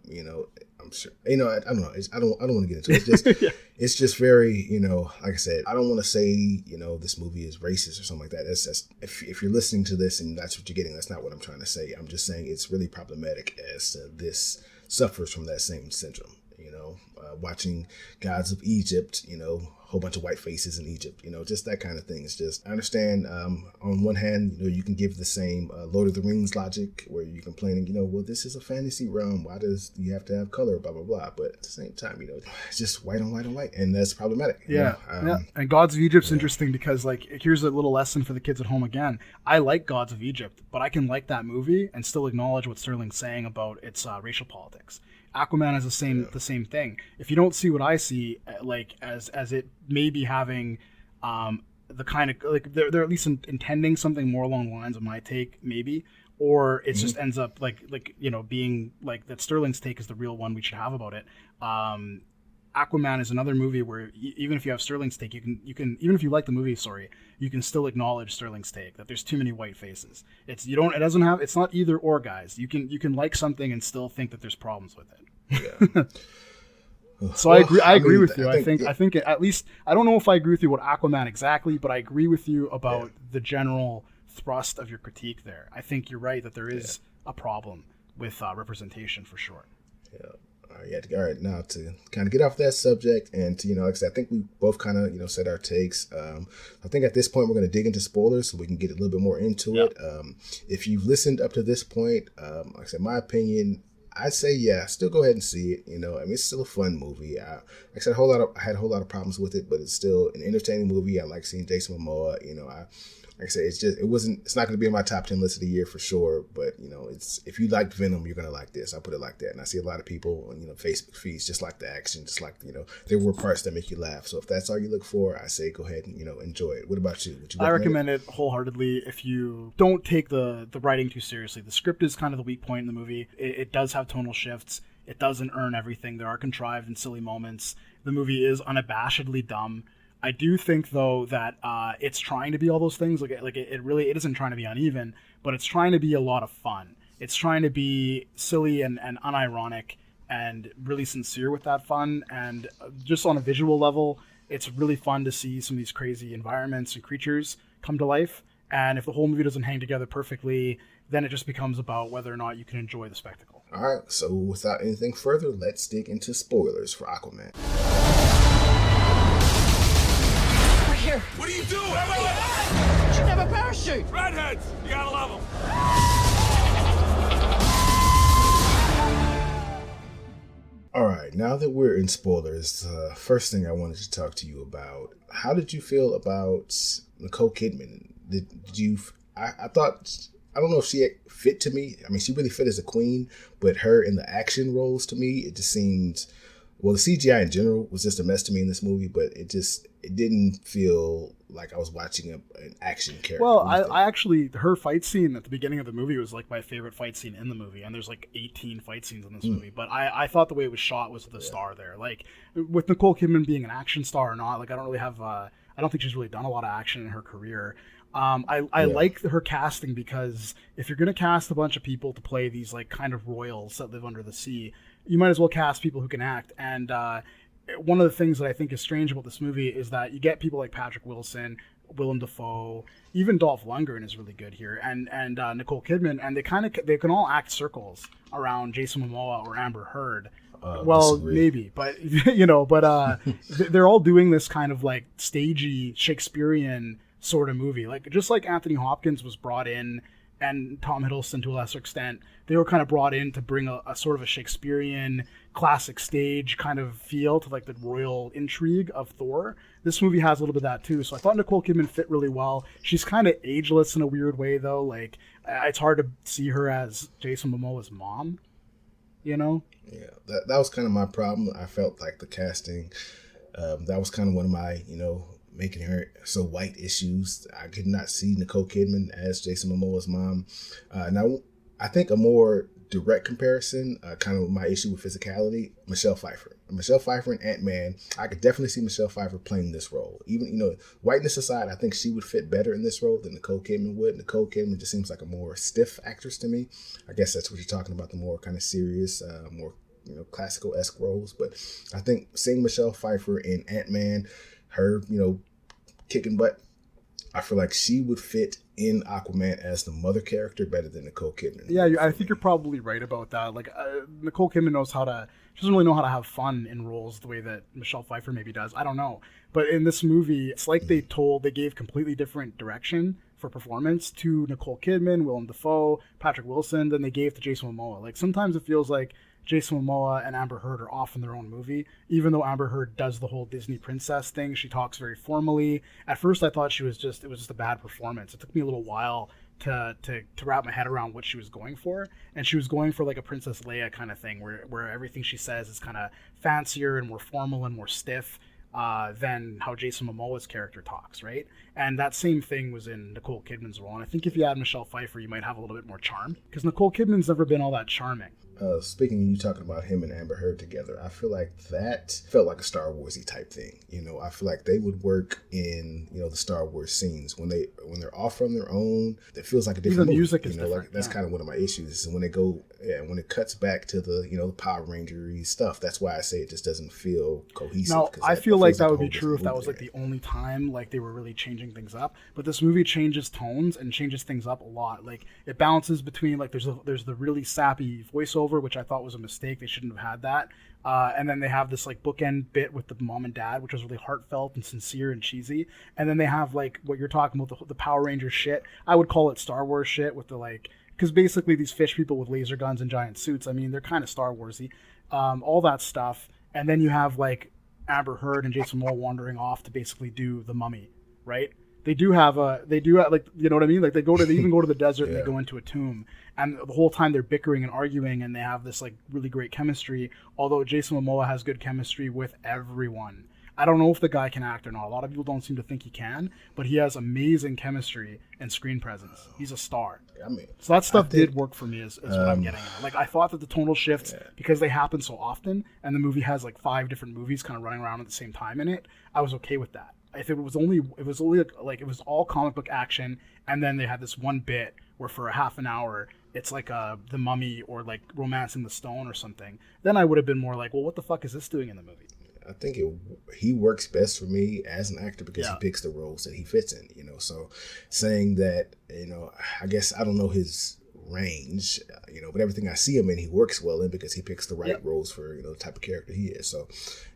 You know, I'm sure, you know, I don't know. I don't want to get into it. It's just, it's just very, you know, like I said, I don't want to say, you know, this movie is racist or something like that. That's just, if you're listening to this and that's what you're getting, that's not what I'm trying to say. I'm just saying it's really problematic as this suffers from that same syndrome. You know, watching Gods of Egypt, you know, a whole bunch of white faces in Egypt, you know, just that kind of thing. It's just, I understand, on one hand, you know, you can give the same Lord of the Rings logic where you're complaining, you know, well, this is a fantasy realm. Why does you have to have color, blah, blah, blah. But at the same time, you know, it's just white on white on white. And that's problematic. Yeah. Yeah. And Gods of Egypt's interesting because, like, here's a little lesson for the kids at home again. I like Gods of Egypt, but I can like that movie and still acknowledge what Sterling's saying about its racial politics. Aquaman is the same thing. If you don't see what I see, like as it may be having the kind of, like, they're at least intending something more along the lines of my take, maybe, or it just ends up like you know, being like that Sterling's take is the real one we should have about it. Aquaman is another movie where even if you have Sterling's take, you can even if you like the movie, you can still acknowledge Sterling's take that there's too many white faces. It's not either or, guys. You can like something and still think that there's problems with it. Yeah. So I agree with you. I think at least, I don't know if I agree with you about Aquaman exactly, but I agree with you about the general thrust of your critique there. I think you're right that there is a problem with representation for sure. Yeah. All right. Now to kind of get off that subject and to, you know, like I said, I think we both kind of, you know, said our takes. I think at this point we're going to dig into spoilers so we can get a little bit more into it. If you've listened up to this point, like I said, my opinion, I'd say, still go ahead and see it. You know, I mean, it's still a fun movie. Like I said, I had a whole lot of problems with it, but it's still an entertaining movie. I like seeing Jason Momoa. You know, like I said, it's not going to be in my top 10 list of the year for sure. But, you know, if you liked Venom, you're going to like this. I put it like that. And I see a lot of people on, you know, Facebook feeds, just like the action, just like, you know, there were parts that make you laugh. So if that's all you look for, I say go ahead and, you know, enjoy it. What about you? I recommend it wholeheartedly if you don't take the writing too seriously. The script is kind of the weak point in the movie. It does have tonal shifts. It doesn't earn everything. There are contrived and silly moments. The movie is unabashedly dumb. I do think, though, that it's trying to be all those things. Like it isn't trying to be uneven, but it's trying to be a lot of fun. It's trying to be silly and unironic and really sincere with that fun. And just on a visual level, it's really fun to see some of these crazy environments and creatures come to life. And if the whole movie doesn't hang together perfectly, then it just becomes about whether or not you can enjoy the spectacle. All right. So without anything further, let's dig into spoilers for Aquaman. Here. What are you doing? You should have a parachute. Redheads! You gotta love them. All right, now that we're in spoilers, first thing I wanted to talk to you about, how did you feel about Nicole Kidman? Did you, I thought, I don't know if she fit to me. I mean, she really fit as a queen, but her in the action roles to me, it just seemed Well, the CGI in general was just a mess to me in this movie, but it didn't feel like I was watching an action character. Well, I actually, her fight scene at the beginning of the movie was like my favorite fight scene in the movie, and there's like 18 fight scenes in this movie, but I thought the way it was shot was the star there. Like, with Nicole Kidman being an action star or not, like, I don't really have, I don't think she's really done a lot of action in her career. I like her casting, because if you're going to cast a bunch of people to play these like kind of royals that live under the sea, you might as well cast people who can act. And one of the things that I think is strange about this movie is that you get people like Patrick Wilson, Willem Dafoe, even Dolph Lundgren is really good here, and Nicole Kidman, and they can all act circles around Jason Momoa or Amber Heard. Well, disagree. Maybe, but they're all doing this kind of like stagey Shakespearean sort of movie, like just like Anthony Hopkins was brought in, and Tom Hiddleston to a lesser extent, they were kind of brought in to bring a sort of a Shakespearean classic stage kind of feel to like the royal intrigue of Thor. This movie has a little bit of that too, so I thought Nicole Kidman fit really well. She's kind of ageless in a weird way though, like it's hard to see her as Jason Momoa's mom, you know? Yeah, that was kind of my problem. I felt like the casting, that was kind of one of my, making her so white issues. I could not see Nicole Kidman as Jason Momoa's mom. Now, I think a more direct comparison, kind of my issue with physicality, Michelle Pfeiffer. Michelle Pfeiffer and Ant-Man, I could definitely see Michelle Pfeiffer playing this role. Even, whiteness aside, I think she would fit better in this role than Nicole Kidman would. Nicole Kidman just seems like a more stiff actress to me. I guess that's what you're talking about, the more kind of serious, more classical-esque roles. But I think seeing Michelle Pfeiffer in Ant-Man, her, kicking butt, I feel like she would fit in Aquaman as the mother character better than Nicole Kidman. Yeah, I think you're probably right about that. Like, Nicole Kidman she doesn't really know how to have fun in roles the way that Michelle Pfeiffer maybe does. I don't know. But in this movie, it's like they gave completely different direction for performance to Nicole Kidman, Willem Dafoe, Patrick Wilson than they gave to Jason Momoa. Like, sometimes it feels like Jason Momoa and Amber Heard are off in their own movie, even though Amber Heard does the whole Disney princess thing. She talks very formally. At first, I thought it was just a bad performance. It took me a little while to wrap my head around what she was going for, and she was going for like a Princess Leia kind of thing, where everything she says is kind of fancier and more formal and more stiff than how Jason Momoa's character talks, right? And that same thing was in Nicole Kidman's role. And I think if you add Michelle Pfeiffer, you might have a little bit more charm, because Nicole Kidman's never been all that charming. Speaking of you talking about him and Amber Heard together, I feel like that felt like a Star Warsy type thing. I feel like they would work in the Star Wars scenes when they're off on their own. It feels like a different movie. Music is different. Like, that's kind of one of my issues. Is when it cuts back to the Power Ranger-y stuff. That's why I say it just doesn't feel cohesive. Now, I feel like that would be true if that was like the only time like they were really changing things up. But this movie changes tones and changes things up a lot. Like, it balances between like there's the really sappy voiceover, which I thought was a mistake. They shouldn't have had that. And then they have this like bookend bit with the mom and dad, which was really heartfelt and sincere and cheesy. And then they have like what you're talking about, the Power Ranger shit. I would call it Star Wars shit with the like, because basically these fish people with laser guns and giant suits, I mean, they're kind of Star Warsy, all that stuff. And then you have like Amber Heard and Jason Momoa wandering off to basically do the Mummy, right? They do have like, you know what I mean? Like they even go to the desert and they go into a tomb, and the whole time they're bickering and arguing, and they have this like really great chemistry. Although Jason Momoa has good chemistry with everyone. I don't know if the guy can act or not. A lot of people don't seem to think he can, but he has amazing chemistry and screen presence. He's a star. I mean, so that stuff did work for me, is what I'm getting at. Like, I thought that the tonal shifts, because they happen so often, and the movie has like 5 different movies kind of running around at the same time in it, I was okay with that. If it was all comic book action, and then they had this one bit where for a half an hour it's like the Mummy or like Romancing the Stone or something, then I would have been more like, well, what the fuck is this doing in the movie? I think he works best for me as an actor because he picks the roles that he fits in, So saying that, I guess I don't know his range, but everything I see him in, he works well in because he picks the right roles for, the type of character he is. So,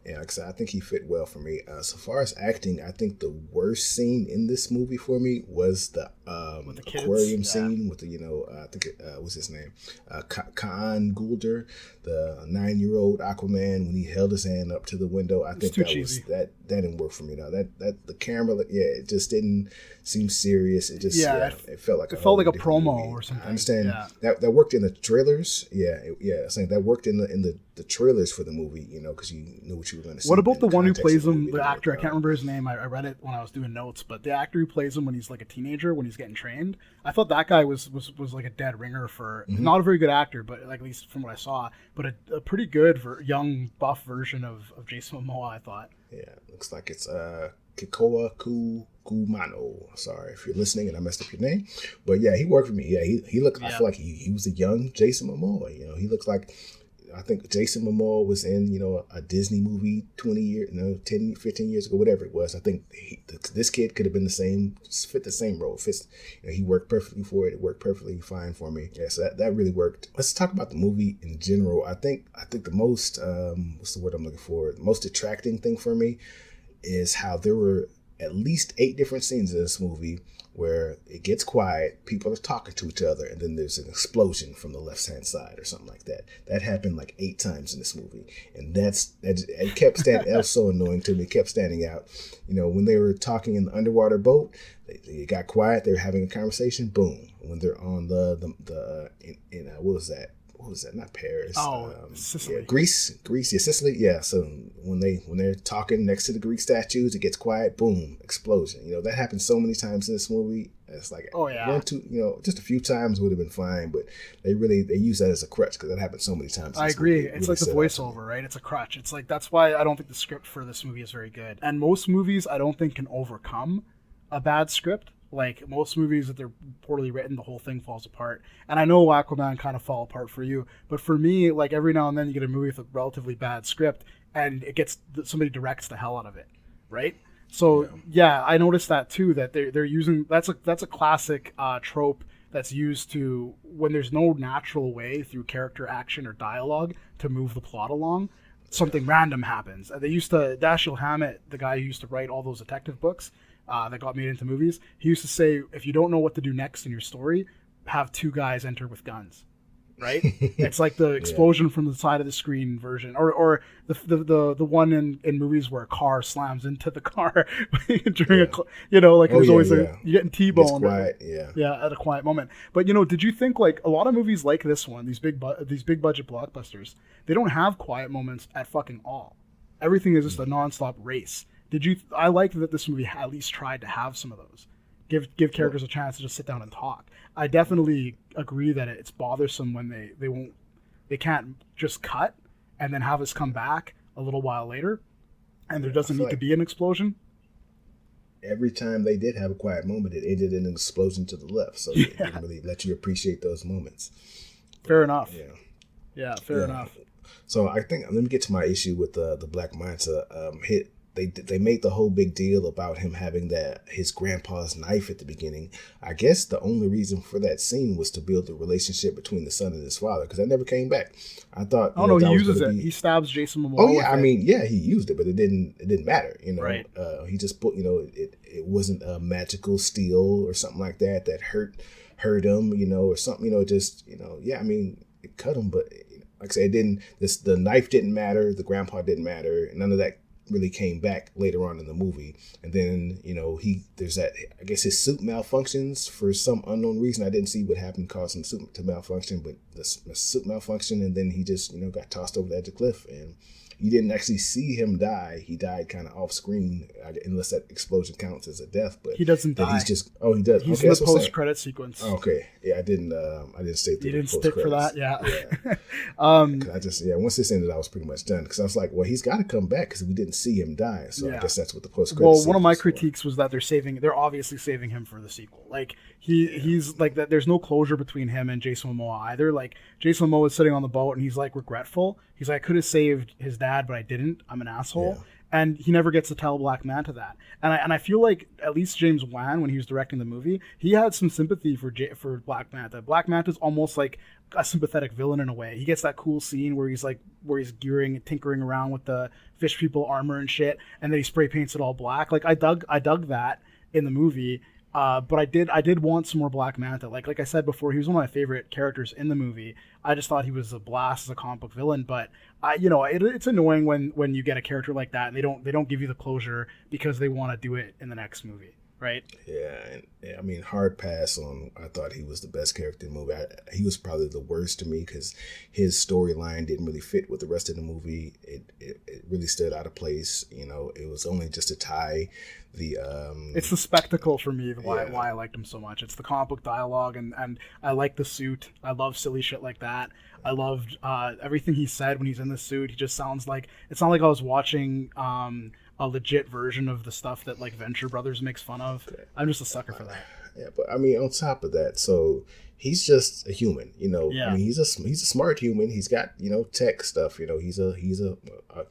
Yeah, like I said, I think he fit well for me. So far as acting, I think the worst scene in this movie for me was the aquarium scene with the, I think what's his name? Khan Gulder, the 9-year-old Aquaman, when he held his hand up to the window. I think that didn't work for me. Now that the camera, it just didn't seem serious. It just it felt like a promo movie. Or something. I understand that worked in the trailers. Saying that worked in the trailers for the movie, because you knew what you were going to see. What about the one who plays him, the actor? I can't remember his name. I read it when I was doing notes, but the actor who plays him when he's like a teenager, when he's getting trained, I thought that guy was like a dead ringer for not a very good actor, but like, at least from what I saw, but a pretty good young buff version of Jason Momoa, I thought. Yeah, looks like it's Kikoa Kumano. Sorry if you're listening and I messed up your name, but yeah, he worked for me. Yeah, he looked. I feel like he was a young Jason Momoa. He looks like. I think Jason Momoa was in, a Disney movie 10, 15 years ago, whatever it was. I think this kid could have been fit the same role. He worked perfectly for it. It worked perfectly fine for me. Yeah, so that really worked. Let's talk about the movie in general. I think the most, what's the word I'm looking for? The most attracting thing for me is how there were at least 8 different scenes in this movie where it gets quiet, people are talking to each other, and then there's an explosion from the left-hand side or something like that. That happened like 8 times in this movie. And it kept standing, that was so annoying to me. It kept standing out. When they were talking in the underwater boat, it got quiet, they were having a conversation, boom. When they're on what was that? What was that? Not Paris. Sicily. Yeah, Greece, yeah, Sicily. Yeah. So when they're talking next to the Greek statues, it gets quiet. Boom, explosion. That happens so many times in this movie. It's like one, two, just a few times would have been fine, but they use that as a crutch because that happens so many times. I agree. It's like the voiceover, right? It's a crutch. It's like that's why I don't think the script for this movie is very good. And most movies I don't think can overcome a bad script. Like most movies that they're poorly written, the whole thing falls apart. And I know Aquaman kind of fell apart for you, but for me, like every now and then you get a movie with a relatively bad script and somebody directs the hell out of it, right? So yeah, I noticed that too. That they're using that's a classic trope that's used to when there's no natural way through character action or dialogue to move the plot along. Something random happens. They used to Dashiell Hammett, the guy who used to write all those detective books. That got made into movies. He used to say, if you don't know what to do next in your story, have 2 guys enter with guns, right? It's like the explosion from the side of the screen version, or the one in movies where a car slams into the car during there's always you're getting T-boned, at a quiet moment. But did you think like a lot of movies like this one, these big budget blockbusters, they don't have quiet moments at fucking all. Everything is just a nonstop race. I like that this movie at least tried to have some of those. Give characters a chance to just sit down and talk. I definitely agree that it's bothersome when they can't just cut and then have us come back a little while later and there doesn't need to be an explosion. Every time they did have a quiet moment, it ended in an explosion to the left. So it didn't really let you appreciate those moments. Fair enough. Yeah, fair enough. So I think, let me get to my issue with the Black Manta hit. They made the whole big deal about him having his grandpa's knife at the beginning. I guess the only reason for that scene was to build the relationship between the son and his father, because that never came back. I thought. Oh no, he uses it. He stabs Jason Momoa. Oh yeah, he used it, but it didn't matter. Right. He just put. It wasn't a magical steel or something like that hurt him. Or something. Just. It cut him, but like I said, it didn't. The knife didn't matter. The grandpa didn't matter. None of that really came back later on in the movie. And then there's that, I guess his suit malfunctions for some unknown reason. I didn't see what happened causing the suit to malfunction, but the suit malfunctioned, and then he just got tossed over the edge of the cliff, and you didn't actually see him die. He died kind of off screen, unless that explosion counts as a death. But he doesn't die. He's just he does. He's in the post credit sequence. Oh, okay, yeah, I didn't stay through. You didn't stick for that, yeah. I just once this ended, I was pretty much done because I was like, well, he's got to come back because we didn't see him die. So I guess that's what the post credit. Well, one of my critiques was that they're obviously saving him for the sequel. Like he's like that. There's no closure between him and Jason Momoa either. Like Jason Momoa is sitting on the boat and he's like regretful. He's like, I could have saved his dad, but I didn't. I'm an asshole. and he never gets to tell Black Manta that. And I feel like at least James Wan, when he was directing the movie, he had some sympathy for Black Manta. Black Manta's almost like a sympathetic villain in a way. He gets that cool scene where he's gearing and tinkering around with the fish people armor and shit, and then he spray paints it all black. Like I dug that in the movie. But I did want some more Black Manta. Like I said before, he was one of my favorite characters in the movie. I just thought he was a blast as a comic book villain. But it's annoying when you get a character like that and they don't give you the closure because they want to do it in the next movie, right? Yeah, and I mean, hard pass on. I thought he was the best character in the movie. He was probably the worst to me because his storyline didn't really fit with the rest of the movie. It really stood out of place. It was only just to tie the. It's the spectacle for me why I liked him so much. It's the comic book dialogue and I like the suit. I love silly shit like that. I loved everything he said when he's in the suit. He just sounds like it's not like I was watching a legit version of the stuff that like Venture Brothers makes fun of. I'm just a sucker for that. Yeah, but I mean, on top of that, so he's just a human, Yeah. I mean, he's a smart human. He's got, tech stuff, he's a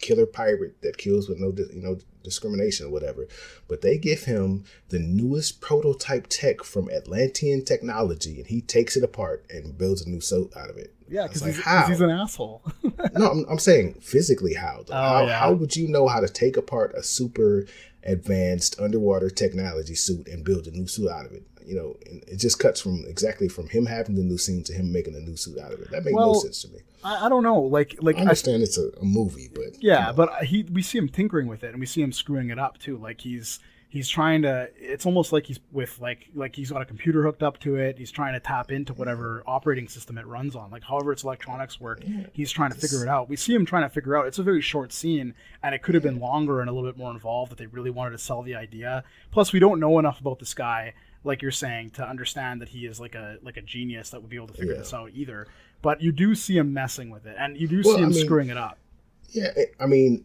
killer pirate that kills with no discrimination or whatever. But they give him the newest prototype tech from Atlantean technology, and he takes it apart and builds a new suit out of it. Yeah, because he's an asshole. No, I'm saying physically how. Yeah. How would you know how to take apart a super advanced underwater technology suit and build a new suit out of it? And it just cuts from him having the new scene to him making a new suit out of it. That makes no sense to me. I don't know. Like I understand it's a movie, but yeah, but we see him tinkering with it, and we see him screwing it up too. Like he's trying to. It's almost like he's with like he's got a computer hooked up to it. He's trying to tap into whatever operating system it runs on. Like however its electronics work, he's trying to figure it out. We see him trying to figure out. It's a very short scene, and it could have been longer and a little bit more involved if they really wanted to sell the idea. Plus, we don't know enough about this guy, like you're saying, to understand that he is like a genius that would be able to figure this out either. But you do see him messing with it, and you do see him screwing it up. Yeah, I mean,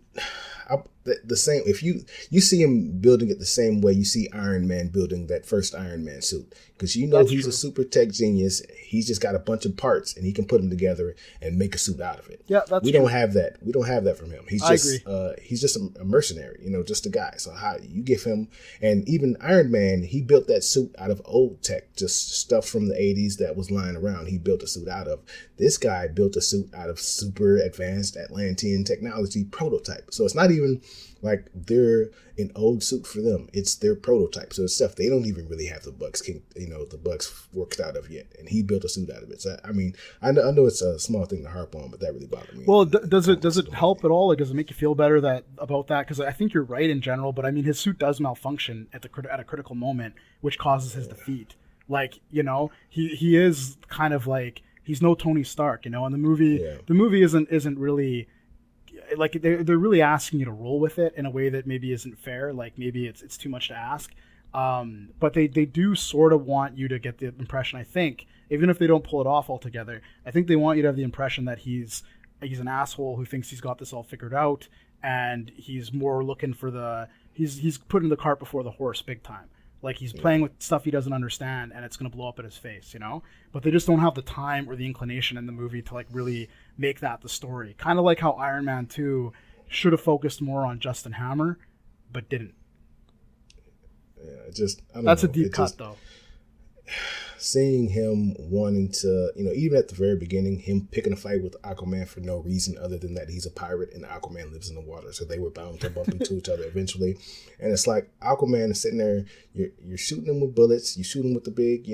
the same. If you see him building it the same way you see Iron Man building that first Iron Man suit, because he's a super tech genius. He's just got a bunch of parts, and he can put them together and make a suit out of it. Yeah, that's we don't have that. We don't have that from him. He's just he's just a mercenary, just a guy. So how you give him, and even Iron Man, he built that suit out of old tech, just stuff from the 80s that was lying around. He built a suit out of. This guy built a suit out of super advanced Atlantean technology prototype. So it's not even like they're an old suit for them. It's their prototype. So it's stuff they don't even really have the bugs worked out of yet. And he built a suit out of it. So I mean, I know it's a small thing to harp on, but that really bothered me. Well, does it help at all? Like, does it make you feel better about that? Because I think you're right in general, but I mean, his suit does malfunction at a critical moment, which causes his defeat. Like, he is kind of like, he's no Tony Stark, and the movie isn't really like they're really asking you to roll with it in a way that maybe isn't fair. Like maybe it's too much to ask. But they do sort of want you to get the impression, I think, even if they don't pull it off altogether, I think they want you to have the impression that he's an asshole who thinks he's got this all figured out, and he's more looking for he's putting the cart before the horse big time. Like he's playing with stuff he doesn't understand, and it's going to blow up in his face, But they just don't have the time or the inclination in the movie to like really make that the story. Kind of like how Iron Man 2 should have focused more on Justin Hammer, but didn't. Yeah, that's a deep cut, though. Seeing him wanting to, even at the very beginning, him picking a fight with Aquaman for no reason other than that he's a pirate and Aquaman lives in the water. So they were bound to bump into each other eventually. And it's like Aquaman is sitting there, you're shooting him with bullets, you shoot him with the big,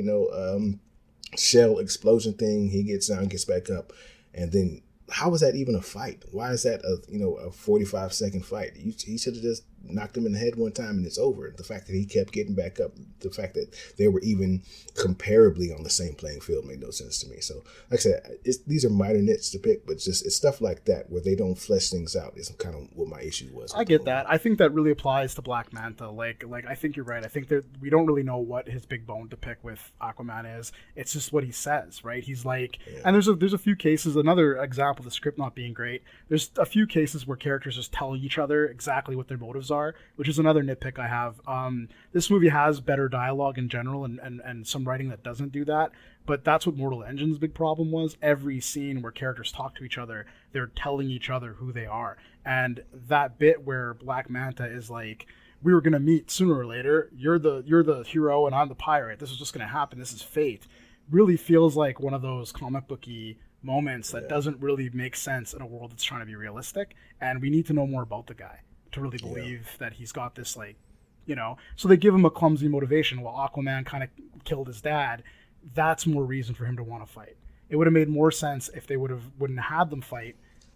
shell explosion thing. He gets down, gets back up. And then how is that even a fight? Why is that a 45-second fight? He should have just knocked him in the head one time and it's over. The fact that he kept getting back up, the fact that they were even comparably on the same playing field made no sense to me. So, like I said, these are minor nits to pick, but it's stuff like that where they don't flesh things out is kind of what my issue was. I get that. I think that really applies to Black Manta. Like I think you're right. I think that we don't really know what his big bone to pick with Aquaman is. It's just what he says, right? He's like, and there's a few cases. Another example of the script not being great. There's a few cases where characters just tell each other exactly what their motives are. are, which is another nitpick I have. This movie has better dialogue in general and some writing that doesn't do that, but that's what Mortal Engine's big problem was. Every scene where characters talk to each other, they're telling each other who they are. And that bit where Black Manta is like, we were going to meet sooner or later, you're the hero and I'm the pirate, this is just going to happen, this is fate, really feels like one of those comic booky moments that doesn't really make sense in a world that's trying to be realistic. And we need to know more about the guy to really believe that he's got this, like, you know. So they give him a clumsy motivation. While Aquaman kind of killed his dad, that's more reason for him to want to fight. It would have made more sense if they wouldn't have had them fight.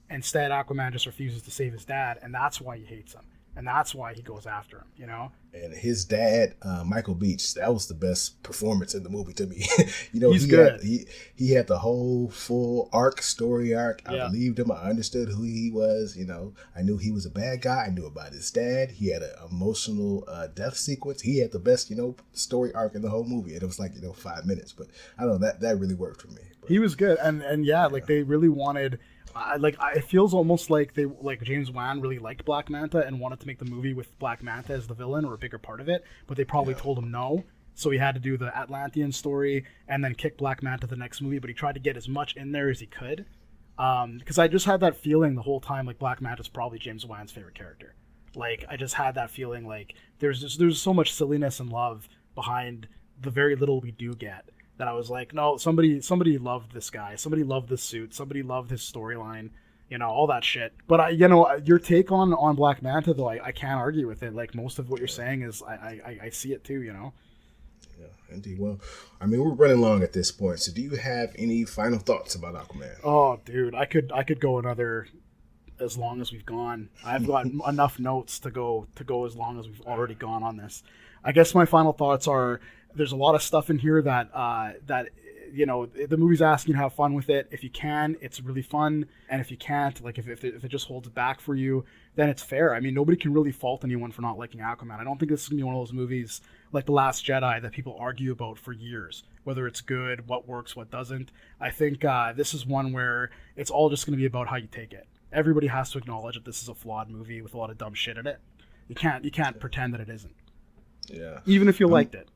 Instead, Aquaman just refuses to save his dad, and that's why he hates him. And that's why he goes after him, you know? And his dad, Michael Beach, that was the best performance in the movie to me. You know, he's good. He had the whole full story arc. I believed him. I understood who he was. You know, I knew he was a bad guy. I knew about his dad. He had an emotional death sequence. He had the best, you know, story arc in the whole movie. And it was like, you know, 5 minutes. But I don't know, that really worked for me. But, he was good. And like they really wanted... it feels almost like James Wan really liked Black Manta and wanted to make the movie with Black Manta as the villain or a bigger part of it, but they probably told him no. So he had to do the Atlantean story and then kick Black Manta the next movie, but he tried to get as much in there as he could. Because I just had that feeling the whole time, like Black Manta's probably James Wan's favorite character. Like, I just had that feeling like there's so much silliness and love behind the very little we do get, that I was like, no, somebody loved this guy, somebody loved this suit, somebody loved his storyline, you know, all that shit. But your take on Black Manta, though, I can't argue with it. Like, most of what you're saying is I see it too, you know. Yeah, indeed. Well, I mean, we're running long at this point, so do you have any final thoughts about Aquaman? Oh, dude, I could go another as long as we've gone. I've got enough notes to go as long as we've already gone on this. I guess my final thoughts are, there's a lot of stuff in here that you know, the movie's asking you to have fun with it. If you can, it's really fun, and if you can't, like if it just holds it back for you, then it's fair. I mean, nobody can really fault anyone for not liking Aquaman. I don't think this is gonna be one of those movies like The Last Jedi that people argue about for years, whether it's good, what works, what doesn't. I think this is one where it's all just gonna be about how you take it. Everybody has to acknowledge that this is a flawed movie with a lot of dumb shit in it. You can't pretend that it isn't. Yeah. Even if you liked it.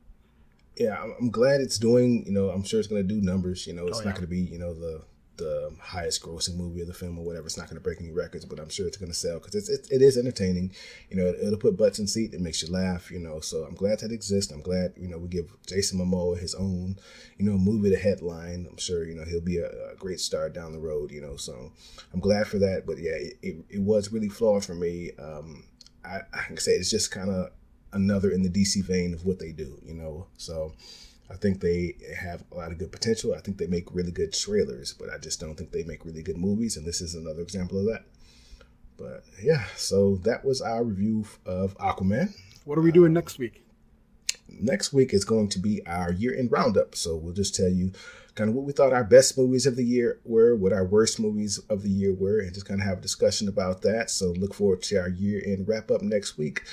Yeah, I'm glad it's doing, you know, I'm sure it's going to do numbers. You know, it's not going to be, you know, the highest grossing movie of the film or whatever. It's not going to break any records, but I'm sure it's going to sell because it is entertaining. You know, it'll put butts in seat. It makes you laugh, you know. So I'm glad that it exists. I'm glad, you know, we give Jason Momoa his own, you know, movie to headline. I'm sure, you know, he'll be a great star down the road, you know. So I'm glad for that. But yeah, it was really flawed for me. I can say it's just kind of another in the DC vein of what they do, you know. So I think they have a lot of good potential. I think they make really good trailers, but I just don't think they make really good movies, and this is another example of that. But yeah, so that was our review of Aquaman. What are we doing next week? Next week is going to be our year-end roundup. So we'll just tell you kind of what we thought our best movies of the year were, what our worst movies of the year were, and just kind of have a discussion about that. So look forward to our year-end wrap-up next week.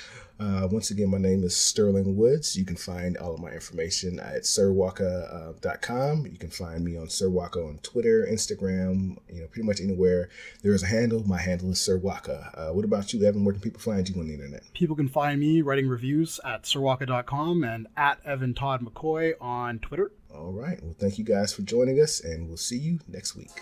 Once again, my name is Sterling Woods. You can find all of my information at sirwaka.com. You can find me on Sirwaka on Twitter, Instagram, you know, pretty much anywhere there is a handle. My handle is Sirwaka. What about you, Evan? Where can people find you on the internet? People can find me writing reviews at sirwaka.com and at Evan Todd-McCoy on Twitter. All right. Well, thank you guys for joining us, and we'll see you next week.